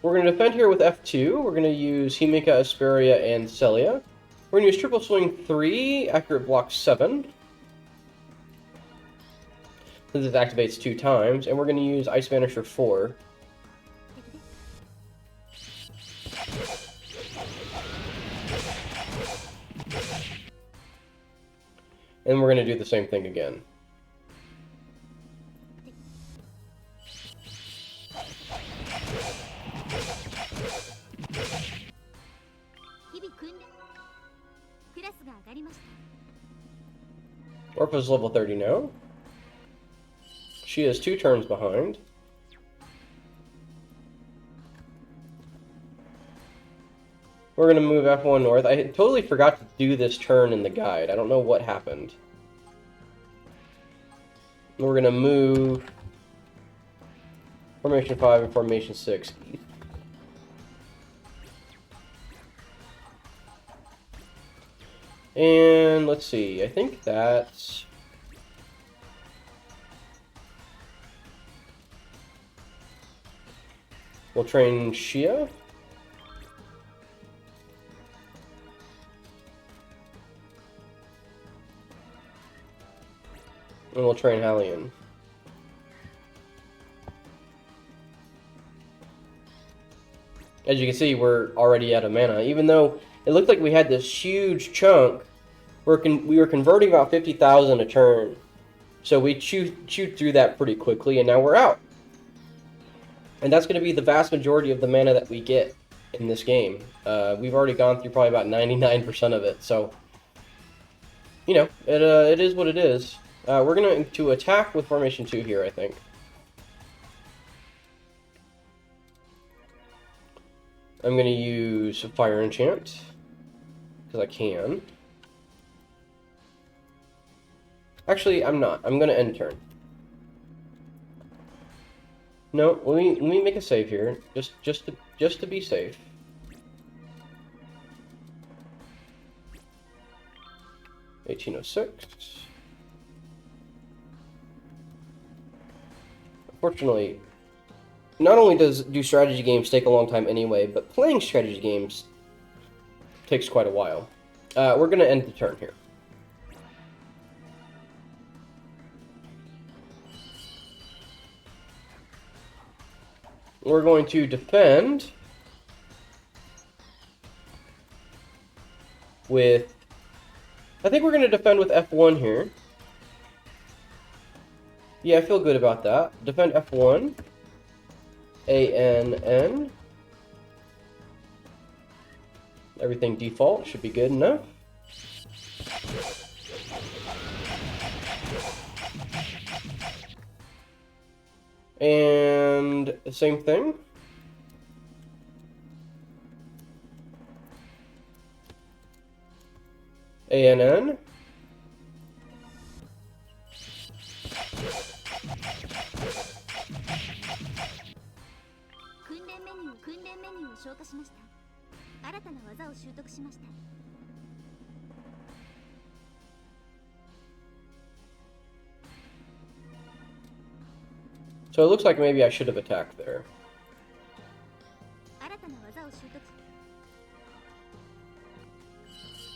We're going to defend here with F2. We're going to use Himika, Asperia, and Aselia. We're going to use Triple Swing 3, Accurate Block 7. Since it activates 2 times. And we're going to use Ice Vanisher 4. And we're going to do the same thing again. Orpha's level 30 now. She is 2 turns behind. We're going to move F1 north. I totally forgot to do this turn in the guide. I don't know what happened. We're going to move Formation 5 and Formation 6 east. And let's see, I think that's... We'll train Shia. And we'll train Hallian. As you can see, we're already out of mana. Even though it looked like we had this huge chunk, we were converting about 50,000 a turn. So we chewed through that pretty quickly, and now we're out. And that's going to be the vast majority of the mana that we get in this game. We've already gone through probably about 99% of it, so you know, it is what it is. We're going to attack with Formation 2 here, I think. I'm going to use Fire Enchant, because I can. Actually, I'm not. I'm going to end turn. No, let me make a save here, just to be safe. $18.06. Unfortunately, not only do strategy games take a long time anyway, but playing strategy games takes quite a while. We're going to end the turn here. We're going to defend with... I think we're going to defend with F1 here. Yeah, I feel good about that. Defend F1. ANN. Everything default should be good enough. And the same thing. ANN. So it looks like maybe I should have attacked there.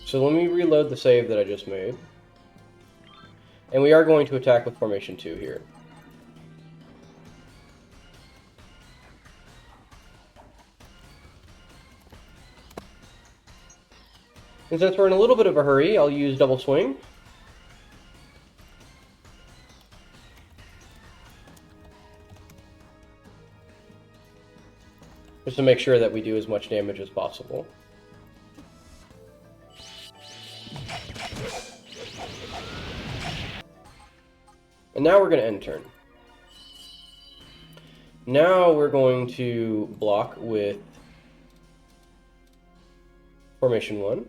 So let me reload the save that I just made. And we are going to attack with Formation 2 here. And since we're in a little bit of a hurry, I'll use Double Swing. Just to make sure that we do as much damage as possible. And now we're going to end turn. Now we're going to block with Formation 1.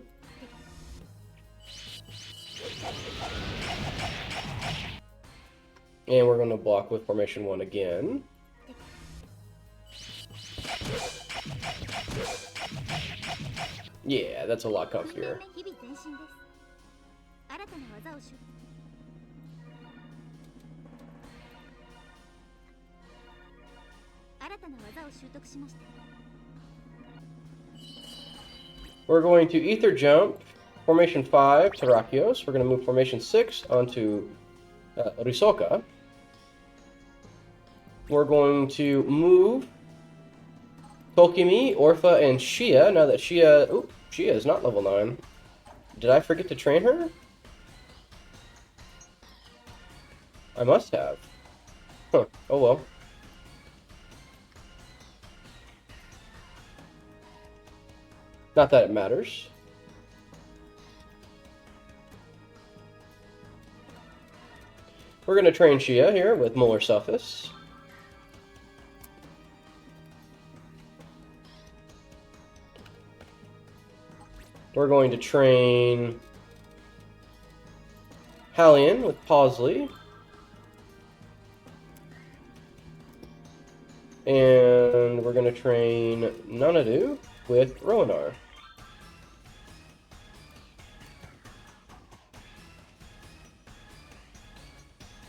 And we're going to block with Formation 1 again. Yeah, that's a lot comfier. We're going to Ether Jump, Formation 5, Terrakios. We're going to move Formation 6 onto Risoka. We're going to move Tolkimi, Orpha, and Shia. Now that Shia... Oop, Shia is not level 9. Did I forget to train her? I must have. Huh. Oh well. Not that it matters. We're going to train Shia here with Molar Sulphus. We're going to train Hallian with Pausley. And we're going to train Nanadu with Rowanar.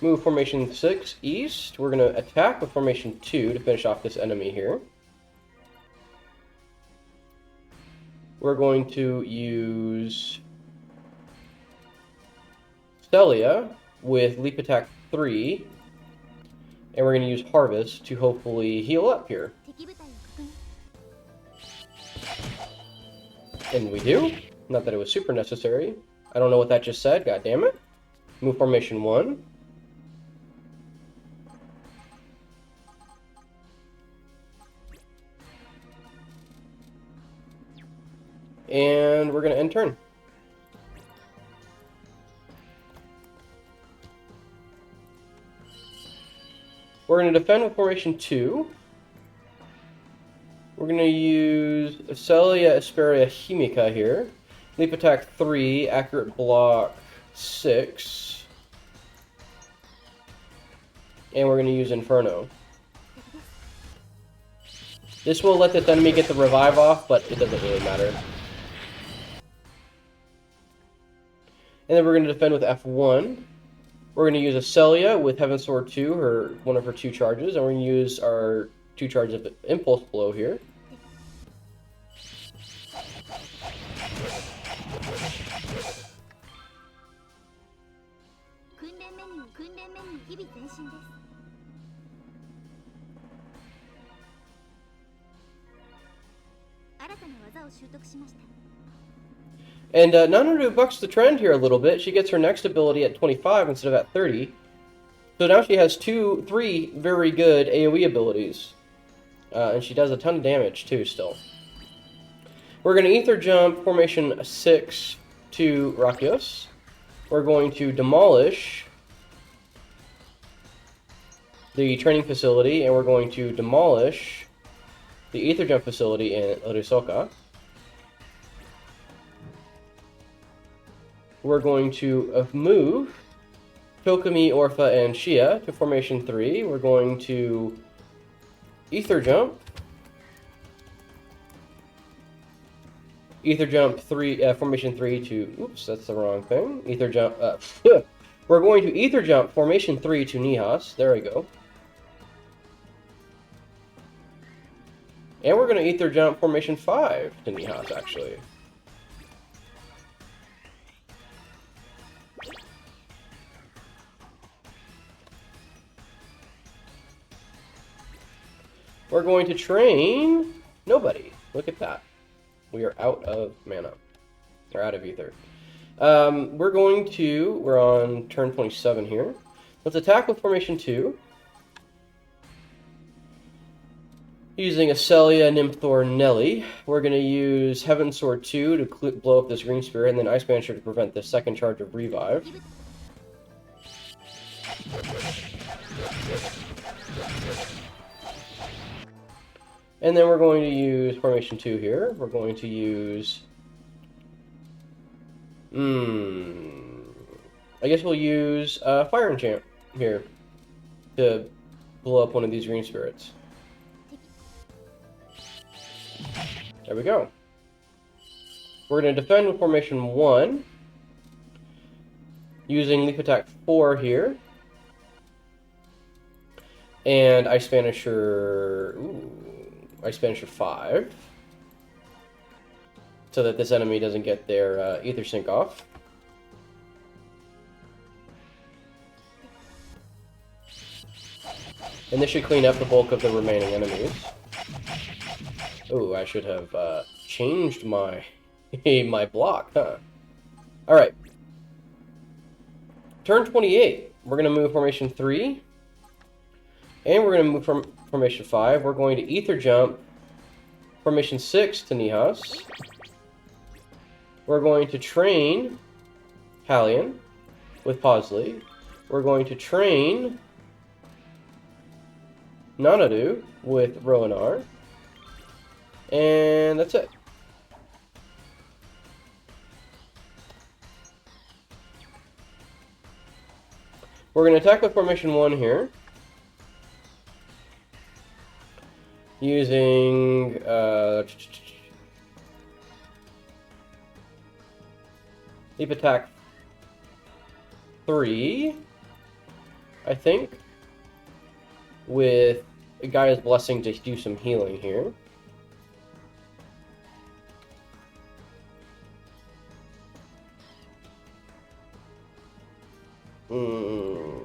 Move Formation 6 east. We're going to attack with Formation 2 to finish off this enemy here. We're going to use Aselia with Leap Attack 3. And we're going to use Harvest to hopefully heal up here. And we do. Not that it was super necessary. I don't know what that just said, god damn it. Move formation 1. And we're going to end turn. We're going to defend with formation 2. We're going to use Aselia, Asperia, Chimica here. Leap attack 3, accurate block 6. And we're going to use Inferno. This will let this enemy get the revive off, but it doesn't really matter. And then we're going to defend with F1. We're going to use Aselia with Heaven Sword 2, one of her 2 charges, and we're going to use our 2 charges of Impulse Blow here. And Nanaru bucks the trend here a little bit. She gets her next ability at 25 instead of at 30. So now she has 3 very good AoE abilities. And she does a ton of damage too still. We're going to Ether Jump formation 6 to Rakios. We're going to demolish the training facility, and we're going to demolish the Ether Jump facility in Urisoka. We're going to move Tokumi, Orpha, and Shia to formation 3. We're going to Ether Jump. Ether Jump 3, formation 3 to, oops, that's the wrong thing. Ether Jump, we're going to Ether Jump formation 3 to Nihas. There we go. And we're going to Ether Jump formation 5 to Nihas, actually. We're going to train nobody. Look at that. We are out of mana. We're out of ether. We're on turn 27 here. Let's attack with formation 2. Using Aselia, Nymthor, Nelly. We're going to use Heaven Sword 2 to blow up this green spirit, and then Ice Banisher to prevent the second charge of Revive. And then we're going to use formation 2 here. We're going to use... I guess we'll use Fire Enchant here to blow up one of these green spirits. There we go. We're going to defend with formation 1. Using Leap Attack 4 here. And Ice Banisher... Ice Banisher 5. So that this enemy doesn't get their Ether Sync off. And this should clean up the bulk of the remaining enemies. Oh, I should have changed my my block, huh? Alright. Turn 28. We're going to move formation 3. And we're going to move from formation 5. We're going to Ether Jump formation 6 to Nihas. We're going to train Hallion with Posley. We're going to train Nanadu with Roanar. And that's it. We're going to attack with formation 1 here. Using Leap Attack 3, I think, with Gaia's Blessing to do some healing here. Mm,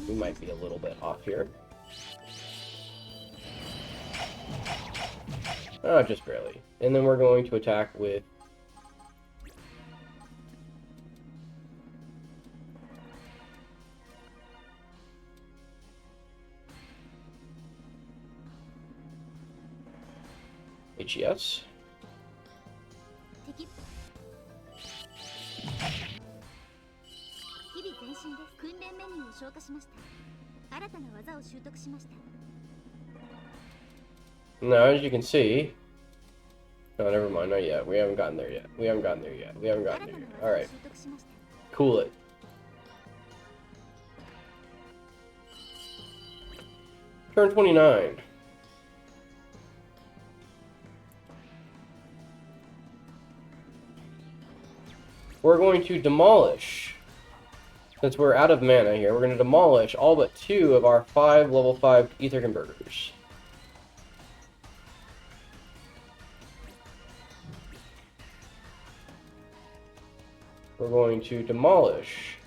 we might be a little bit off here. Oh, just barely. And then we're going to attack with... HES. Now, as you can see... No, never mind, not yet. We haven't gotten there yet. We haven't gotten there yet. Alright. Cool it. Turn 29. We're going to demolish, since we're out of mana here, we're going to demolish all but 2 of our 5 level 5 ether converters. We're going to demolish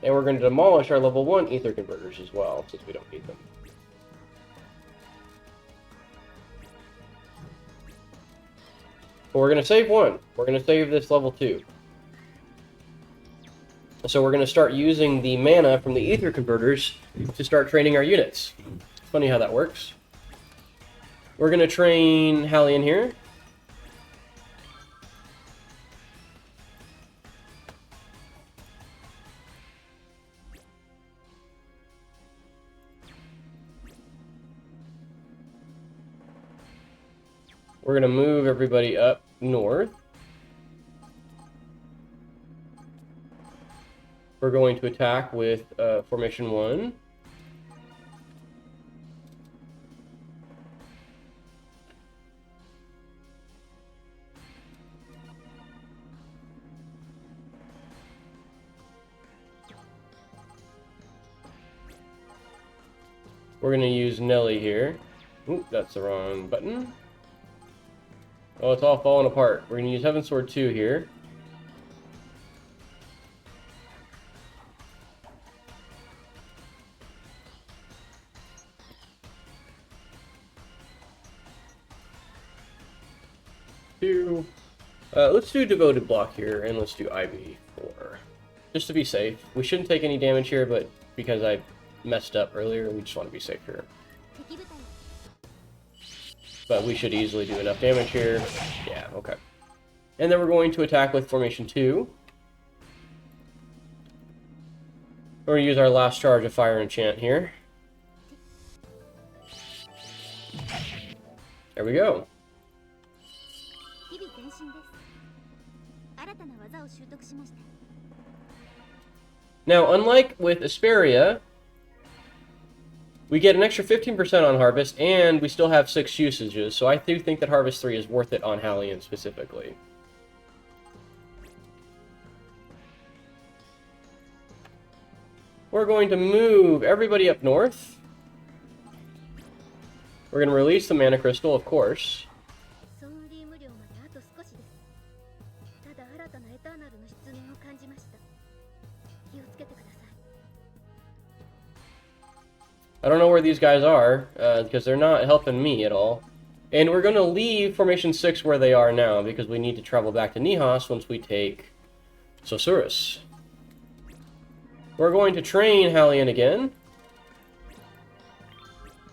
and we're going to demolish our level 1 ether converters as well, since we don't need them. But we're going to save one. We're going to save this level 2. So we're going to start using the mana from the ether converters to start training our units. Funny how that works. We're going to train Hallian here. We're going to move everybody up north. We're going to attack with Formation 1. We're going to use Nelly here. Oop, that's the wrong button. Oh, it's all falling apart. We're going to use Heaven Sword 2 here. Let's do Devoted Block here, and let's do IB4. Just to be safe. We shouldn't take any damage here, but because I messed up earlier, we just want to be safe here. But we should easily do enough damage here. Yeah, okay. And then we're going to attack with Formation 2. We're going to use our last charge of Fire Enchant here. There we go. Now, unlike with Aselia, we get an extra 15% on Harvest, and we still have 6 usages, so I do think that Harvest 3 is worth it on Hallian specifically. We're going to move everybody up north. We're going to release the Mana Crystal, of course. I don't know where these guys are, because they're not helping me at all. And we're going to leave Formation 6 where they are now, because we need to travel back to Nihas once we take Sosurus. We're going to train Hallian again.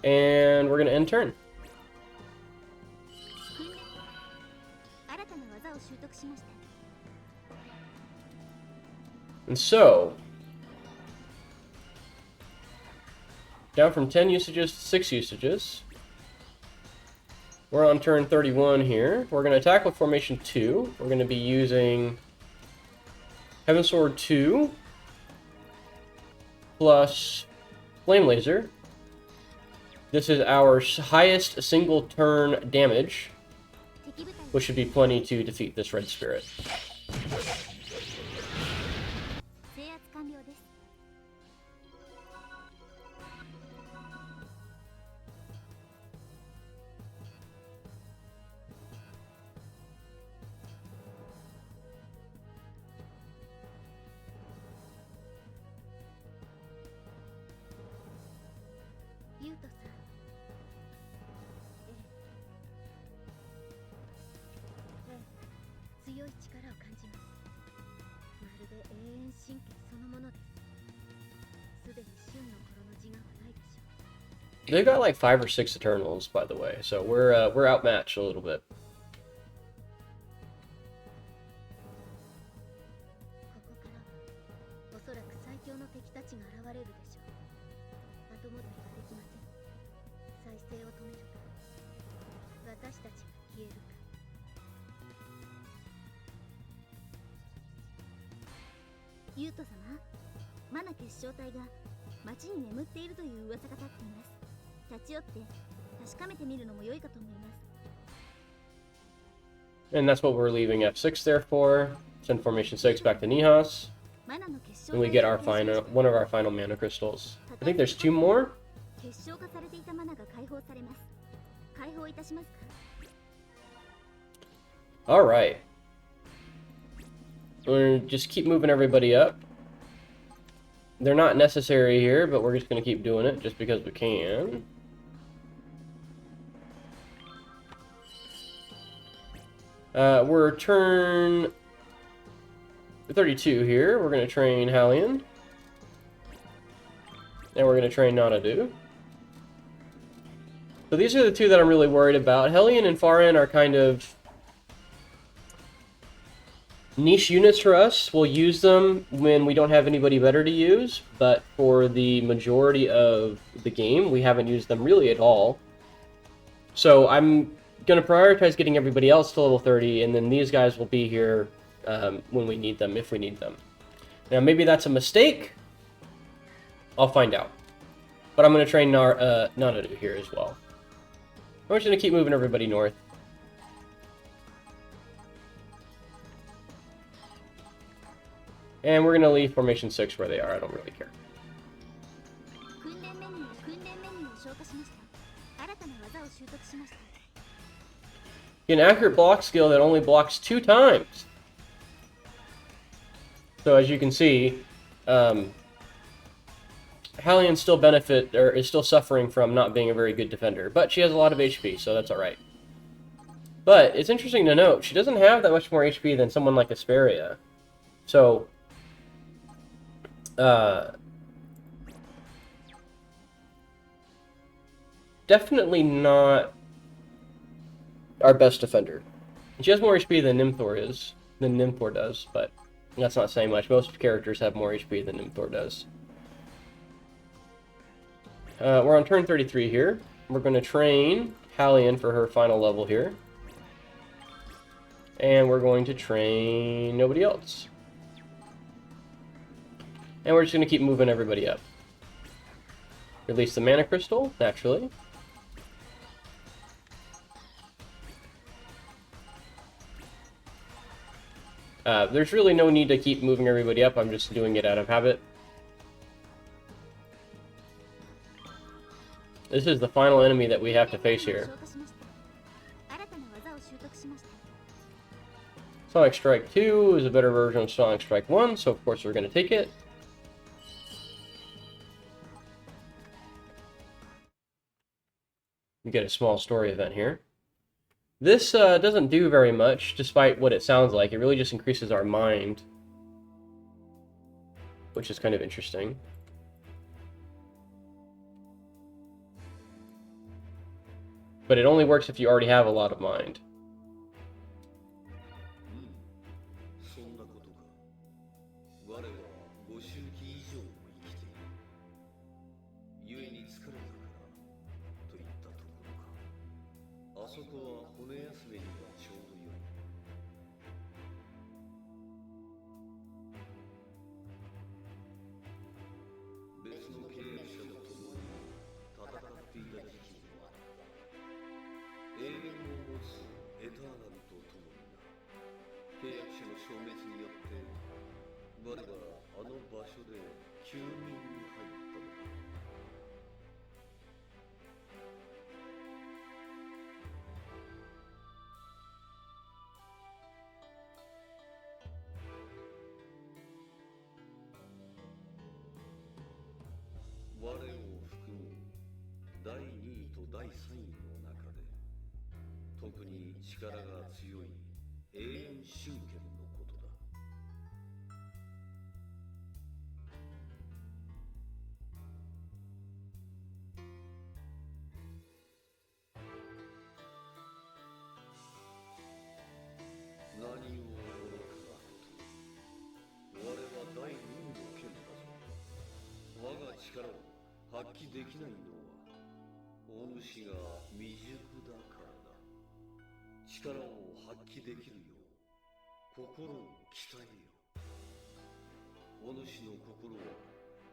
And we're going to end turn. And so, down from 10 usages to 6 usages. We're on turn 31 here. We're going to attack with Formation 2. We're going to be using Heaven Sword 2 plus Flame Laser. This is our highest single turn damage, which should be plenty to defeat this red spirit. They've got like 5 or 6 Eternals, by the way, so we're outmatched a little bit. ここからおそらく最強の敵たちが現れるでしょう。後戻りができません。再生を止めるか、私たちが消えるか。ユウト様、マナ結晶体が町に眠っているという噂が立っています。立ち寄って確かめてみるのも良いかと思います。 And that's what we're leaving F6 there for. Send formation 6 back to Nihas. マナの結晶 And we get our final one of our final mana crystals. I think there's 2 more. 結晶化されていたマナが解放されます。解放いたしますか。 All right. We're gonna just keep moving everybody up. They're not necessary here, but we're just going to keep doing it just because we can. We're turn 32 here. We're going to train Halion. And we're going to train Nanadu. So these are the 2 that I'm really worried about. Helion and Farin are kind of niche units for us. We'll use them when we don't have anybody better to use, but for the majority of the game, we haven't used them really at all. So I'm going to prioritize getting everybody else to level 30, and then these guys will be here when we need them, if we need them. Now, maybe that's a mistake. I'll find out. But I'm going to train Nanadu here as well. We're just going to keep moving everybody north. And we're going to leave formation 6 where they are. I don't really care. Get an accurate block skill that only blocks 2 times. So as you can see, Halion still is still suffering from not being a very good defender, but she has a lot of HP, so that's alright. But it's interesting to note, she doesn't have that much more HP than someone like Aselia. So definitely not our best defender. She has more HP than Nimthor does, but that's not saying much. Most characters have more HP than Nimthor does. We're on turn 33 here. We're going to train Halion for her final level here. And we're going to train nobody else. And we're just going to keep moving everybody up. Release the mana crystal, naturally. There's really no need to keep moving everybody up. I'm just doing it out of habit. This is the final enemy that we have to face here. Sonic Strike 2 is a better version of Sonic Strike 1, so of course we're going to take it. You get a small story event here. This doesn't do very much, despite what it sounds like. It really just increases our mind, which is kind of interesting. But it only works if you already have a lot of mind. 力を発揮できないのはお主が未熟だからだ。力を発揮できるよう心を鍛えよ。お主の心は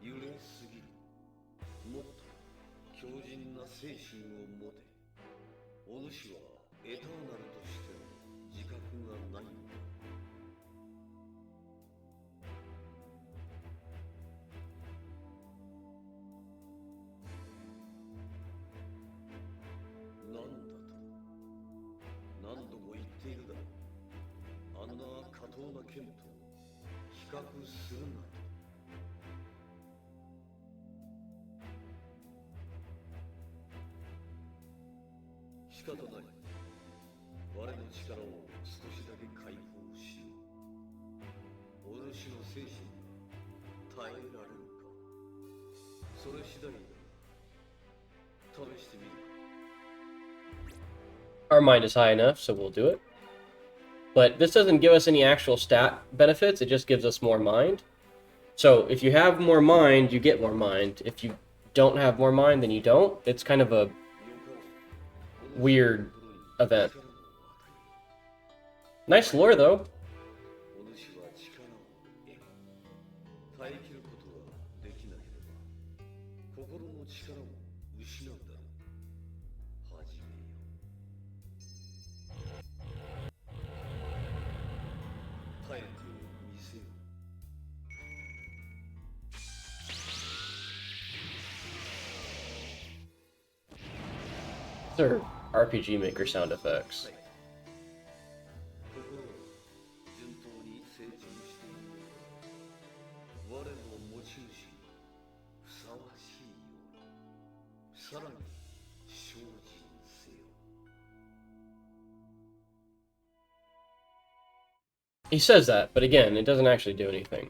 揺れすぎる。もっと強靭な精神を持て。お主はエターナルとしての自覚がないのだ。なんだと何度も言っているだろう。あんな過当な剣と比較するなと。仕方ない。我の力を少しだけ解放しよう。お主の精神が耐えられるか。それ次第だ。試してみるか。Our mind is high enough, so we'll do it. But this doesn't give us any actual stat benefits, it just gives us more mind. So if you have more mind, you get more mind. If you don't have more mind, then you don't. It's kind of a weird event. Nice lore, though. お主は力を得、耐え切ることができなければ、心の力を失うだろう。始めよう。耐えてみせよ。These are RPG Maker sound effects. 心は順当に成長しているのだ。我の持ち主にふさわしいように、さらに精進せよ。He says that, but again, it doesn't actually do anything.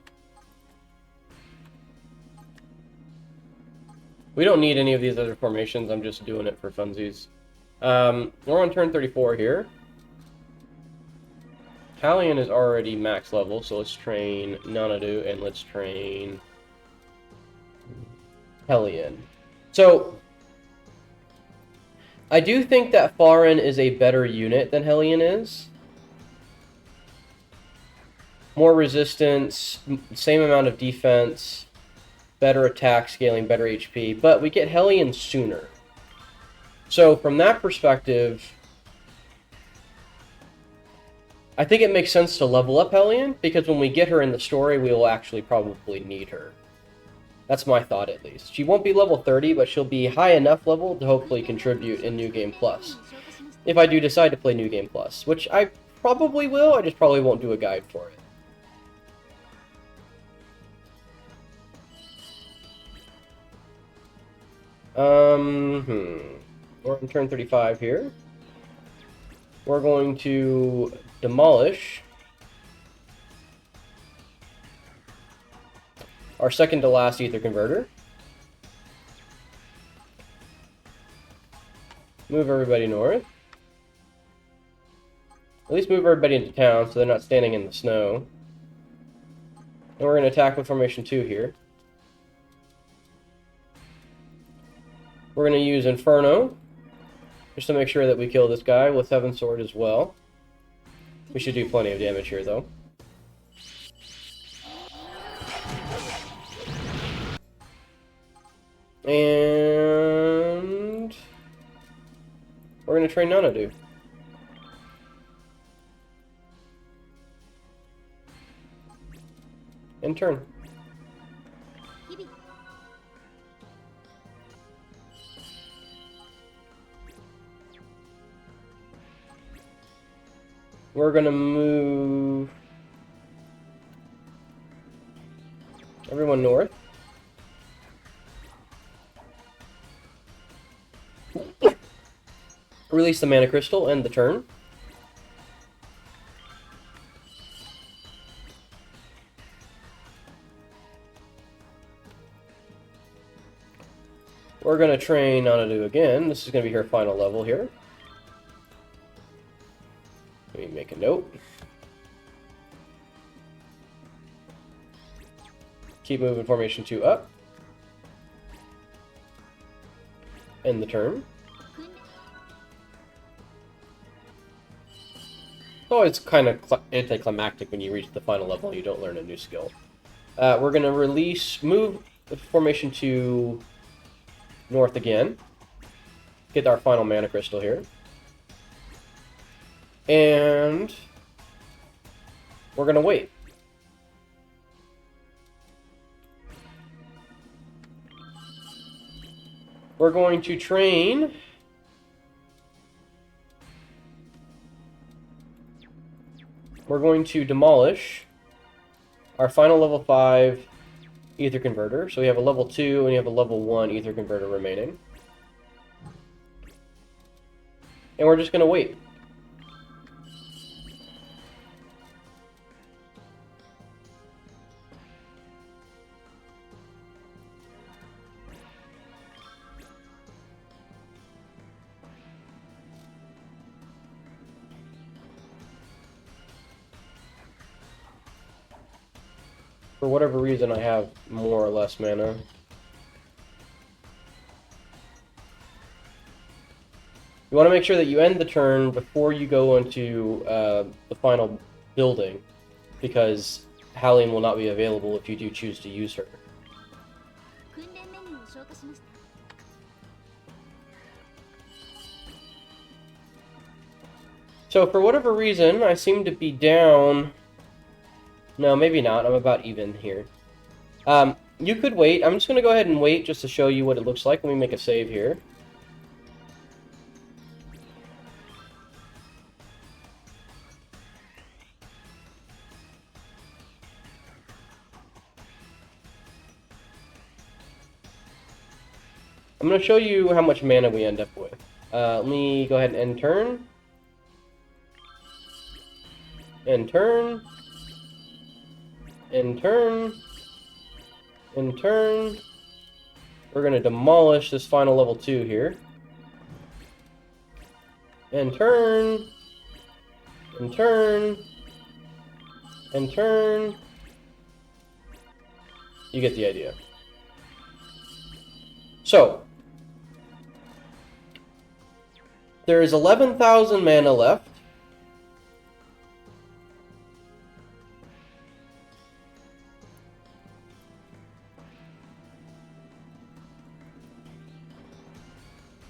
We don't need any of these other formations, I'm just doing it for funsies. We're on turn 34 here. Eien is already max level, so let's train Nanadu and let's train Eien. So, I do think that Farin is a better unit than Eien is. More resistance, same amount of defense, better attack scaling, better HP, but we get Eien sooner. So from that perspective, I think it makes sense to level up Eien, because when we get her in the story, we will actually probably need her. That's my thought, at least. She won't be level 30, but she'll be high enough level to hopefully contribute in New Game Plus. If I do decide to play New Game Plus, which I probably will, I just probably won't do a guide for it. We're on turn 35 here. We're going to demolish our second to last ether converter. Move everybody north. At least move everybody into town so they're not standing in the snow. And we're going to attack with formation 2 here. We're going to use Inferno, just to make sure that we kill this guy with Heaven Sword as well. We should do plenty of damage here, though. And we're going to train Nanadu. And turn. We're gonna move everyone north. Release the mana crystal, end the turn. We're gonna train Nanadu again. This is gonna be her final level here. Let me make a note. Keep moving formation 2 up. end the turn. Oh, it's kind of anticlimactic when you reach the final level and you don't learn a new skill. We're going to move the formation to north again. Get our final mana crystal here. And we're going to wait. We're going to train. We're going to demolish our final level 5 ether converter. So we have a level 2 and we have a level 1 ether converter remaining. And we're just going to wait. For whatever reason, I have more or less mana. You want to make sure that you end the turn before you go into the final building, because Hallian will not be available if you do choose to use her. So for whatever reason, I seem to be down... No, maybe not. I'm about even here. You could wait. I'm just going to go ahead and wait just to show you what it looks like. Let me make a save here. I'm going to show you how much mana we end up with. Let me go ahead and end turn. End turn. End turn. End turn. We're going to demolish this final level 2 here. End turn. End turn. End turn. You get the idea. So, there is 11,000 mana left.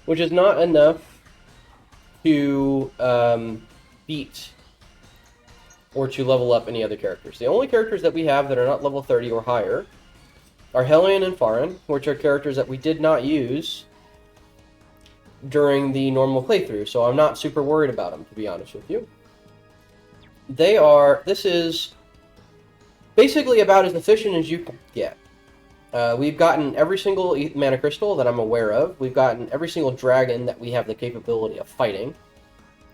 Which is not enough to beat or to level up any other characters. The only characters that we have that are not level 30 or higher are Hellion and Farin, which are characters that we did not use during the normal playthrough, so I'm not super worried about them, to be honest with you. This is basically about as efficient as you can get. We've gotten every single mana crystal that I'm aware of. We've gotten every single dragon that we have the capability of fighting.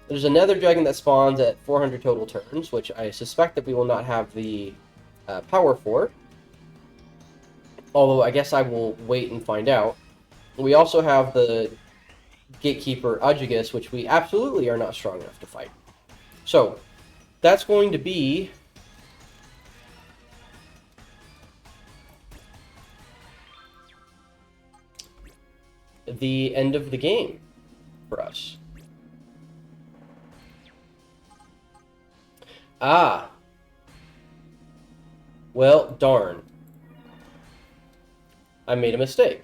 There's another dragon that spawns at 400 total turns, which I suspect that we will not have the power for. Although I guess I will wait and find out. We also have the Gatekeeper Ajigus, which we absolutely are not strong enough to fight. So, that's going to be the end of the game for us. Ah. Well, darn. I made a mistake.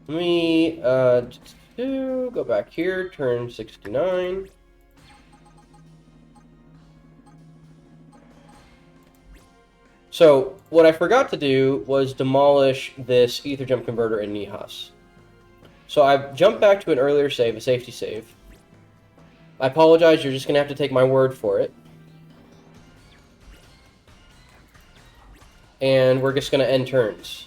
Let me go back here, turn 69. So, what I forgot to do was demolish this Ether Gem Converter in Nihas. So I jumped back to an earlier save, a safety save. I apologize, you're just going to have to take my word for it. And we're just going to end turns.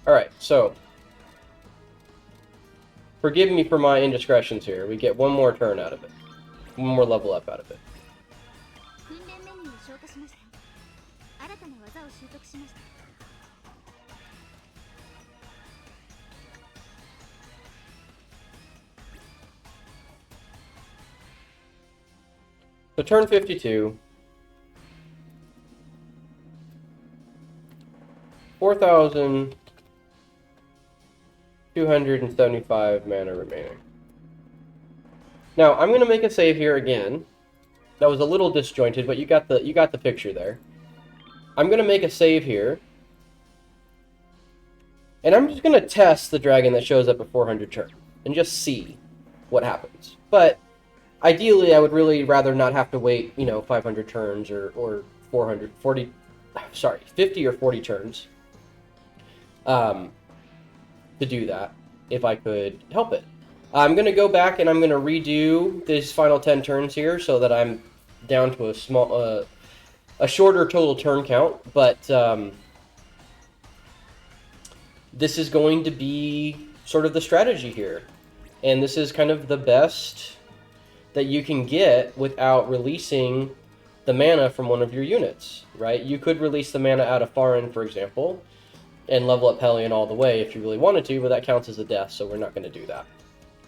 Alright, so forgive me for my indiscretions here. We get one more turn out of it. One more level up out of it. 訓練メニューを消化しました。新たな技を習得しました。 So turn 52. 4,275 mana remaining. Now, I'm going to make a save here again. That was a little disjointed, but you got the picture there. I'm going to make a save here. And I'm just going to test the dragon that shows up at 400 turn and just see what happens. But ideally, I would really rather not have to wait, 500 turns or 50 or 40 turns to do that, if I could help it. I'm going to go back and I'm going to redo these final 10 turns here so that I'm down to a shorter total turn count, but this is going to be sort of the strategy here. And this is kind of the best that you can get without releasing the mana from one of your units, right? You could release the mana out of Farin, for example, and level up Hellion all the way if you really wanted to, but that counts as a death, so we're not going to do that.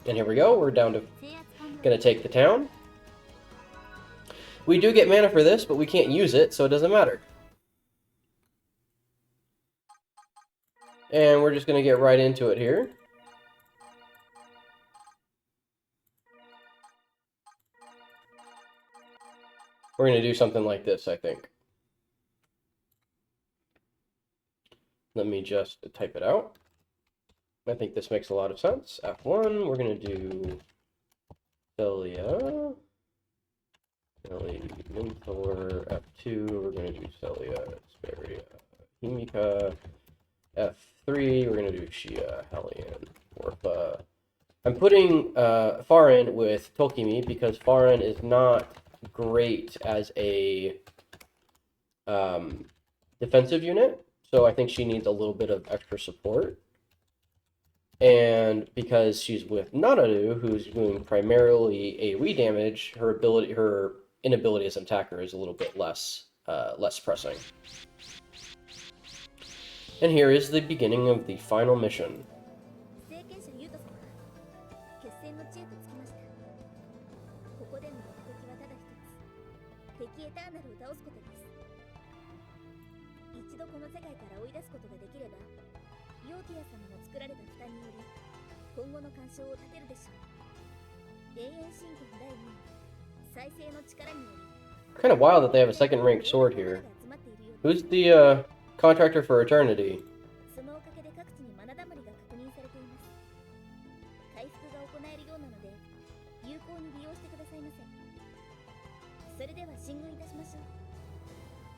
And here we go, we're down to going to take the town. We do get mana for this, but we can't use it, so it doesn't matter. And we're just going to get right into it here. We're going to do something like this, I think. Let me just type it out. I think this makes a lot of sense. F1, we're going to do Aselia. Mentor. F2, we're going to do Aselia. Asperia. Himika. F3, we're going to do Xia. Hellion. Orpha. I'm putting Farin with Tolkimi because Farin is not great as a defensive unit, so I think she needs a little bit of extra support. And because she's with Nanadu, who's doing primarily AoE damage, her inability as an attacker is a little bit less pressing. And here is the beginning of the final mission. 今後の干渉を立てるでしょう。永遠神剣第2再生の力により Kind of wild that they have a second ranked sword here. Who's the contractor for eternity? そのおかげで各地にマナダマリが確認されています。回復が行えるようなので有効に利用してくださいませ。それでは進軍いたしましょう。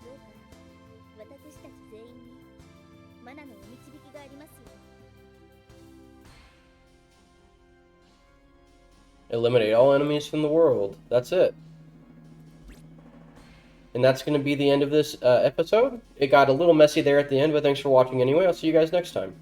どうか私たち全員にマナのお導きがありますよ。 Eliminate all enemies from the world. That's it. And that's going to be the end of this episode. It got a little messy there at the end, but thanks for watching anyway. I'll see you guys next time.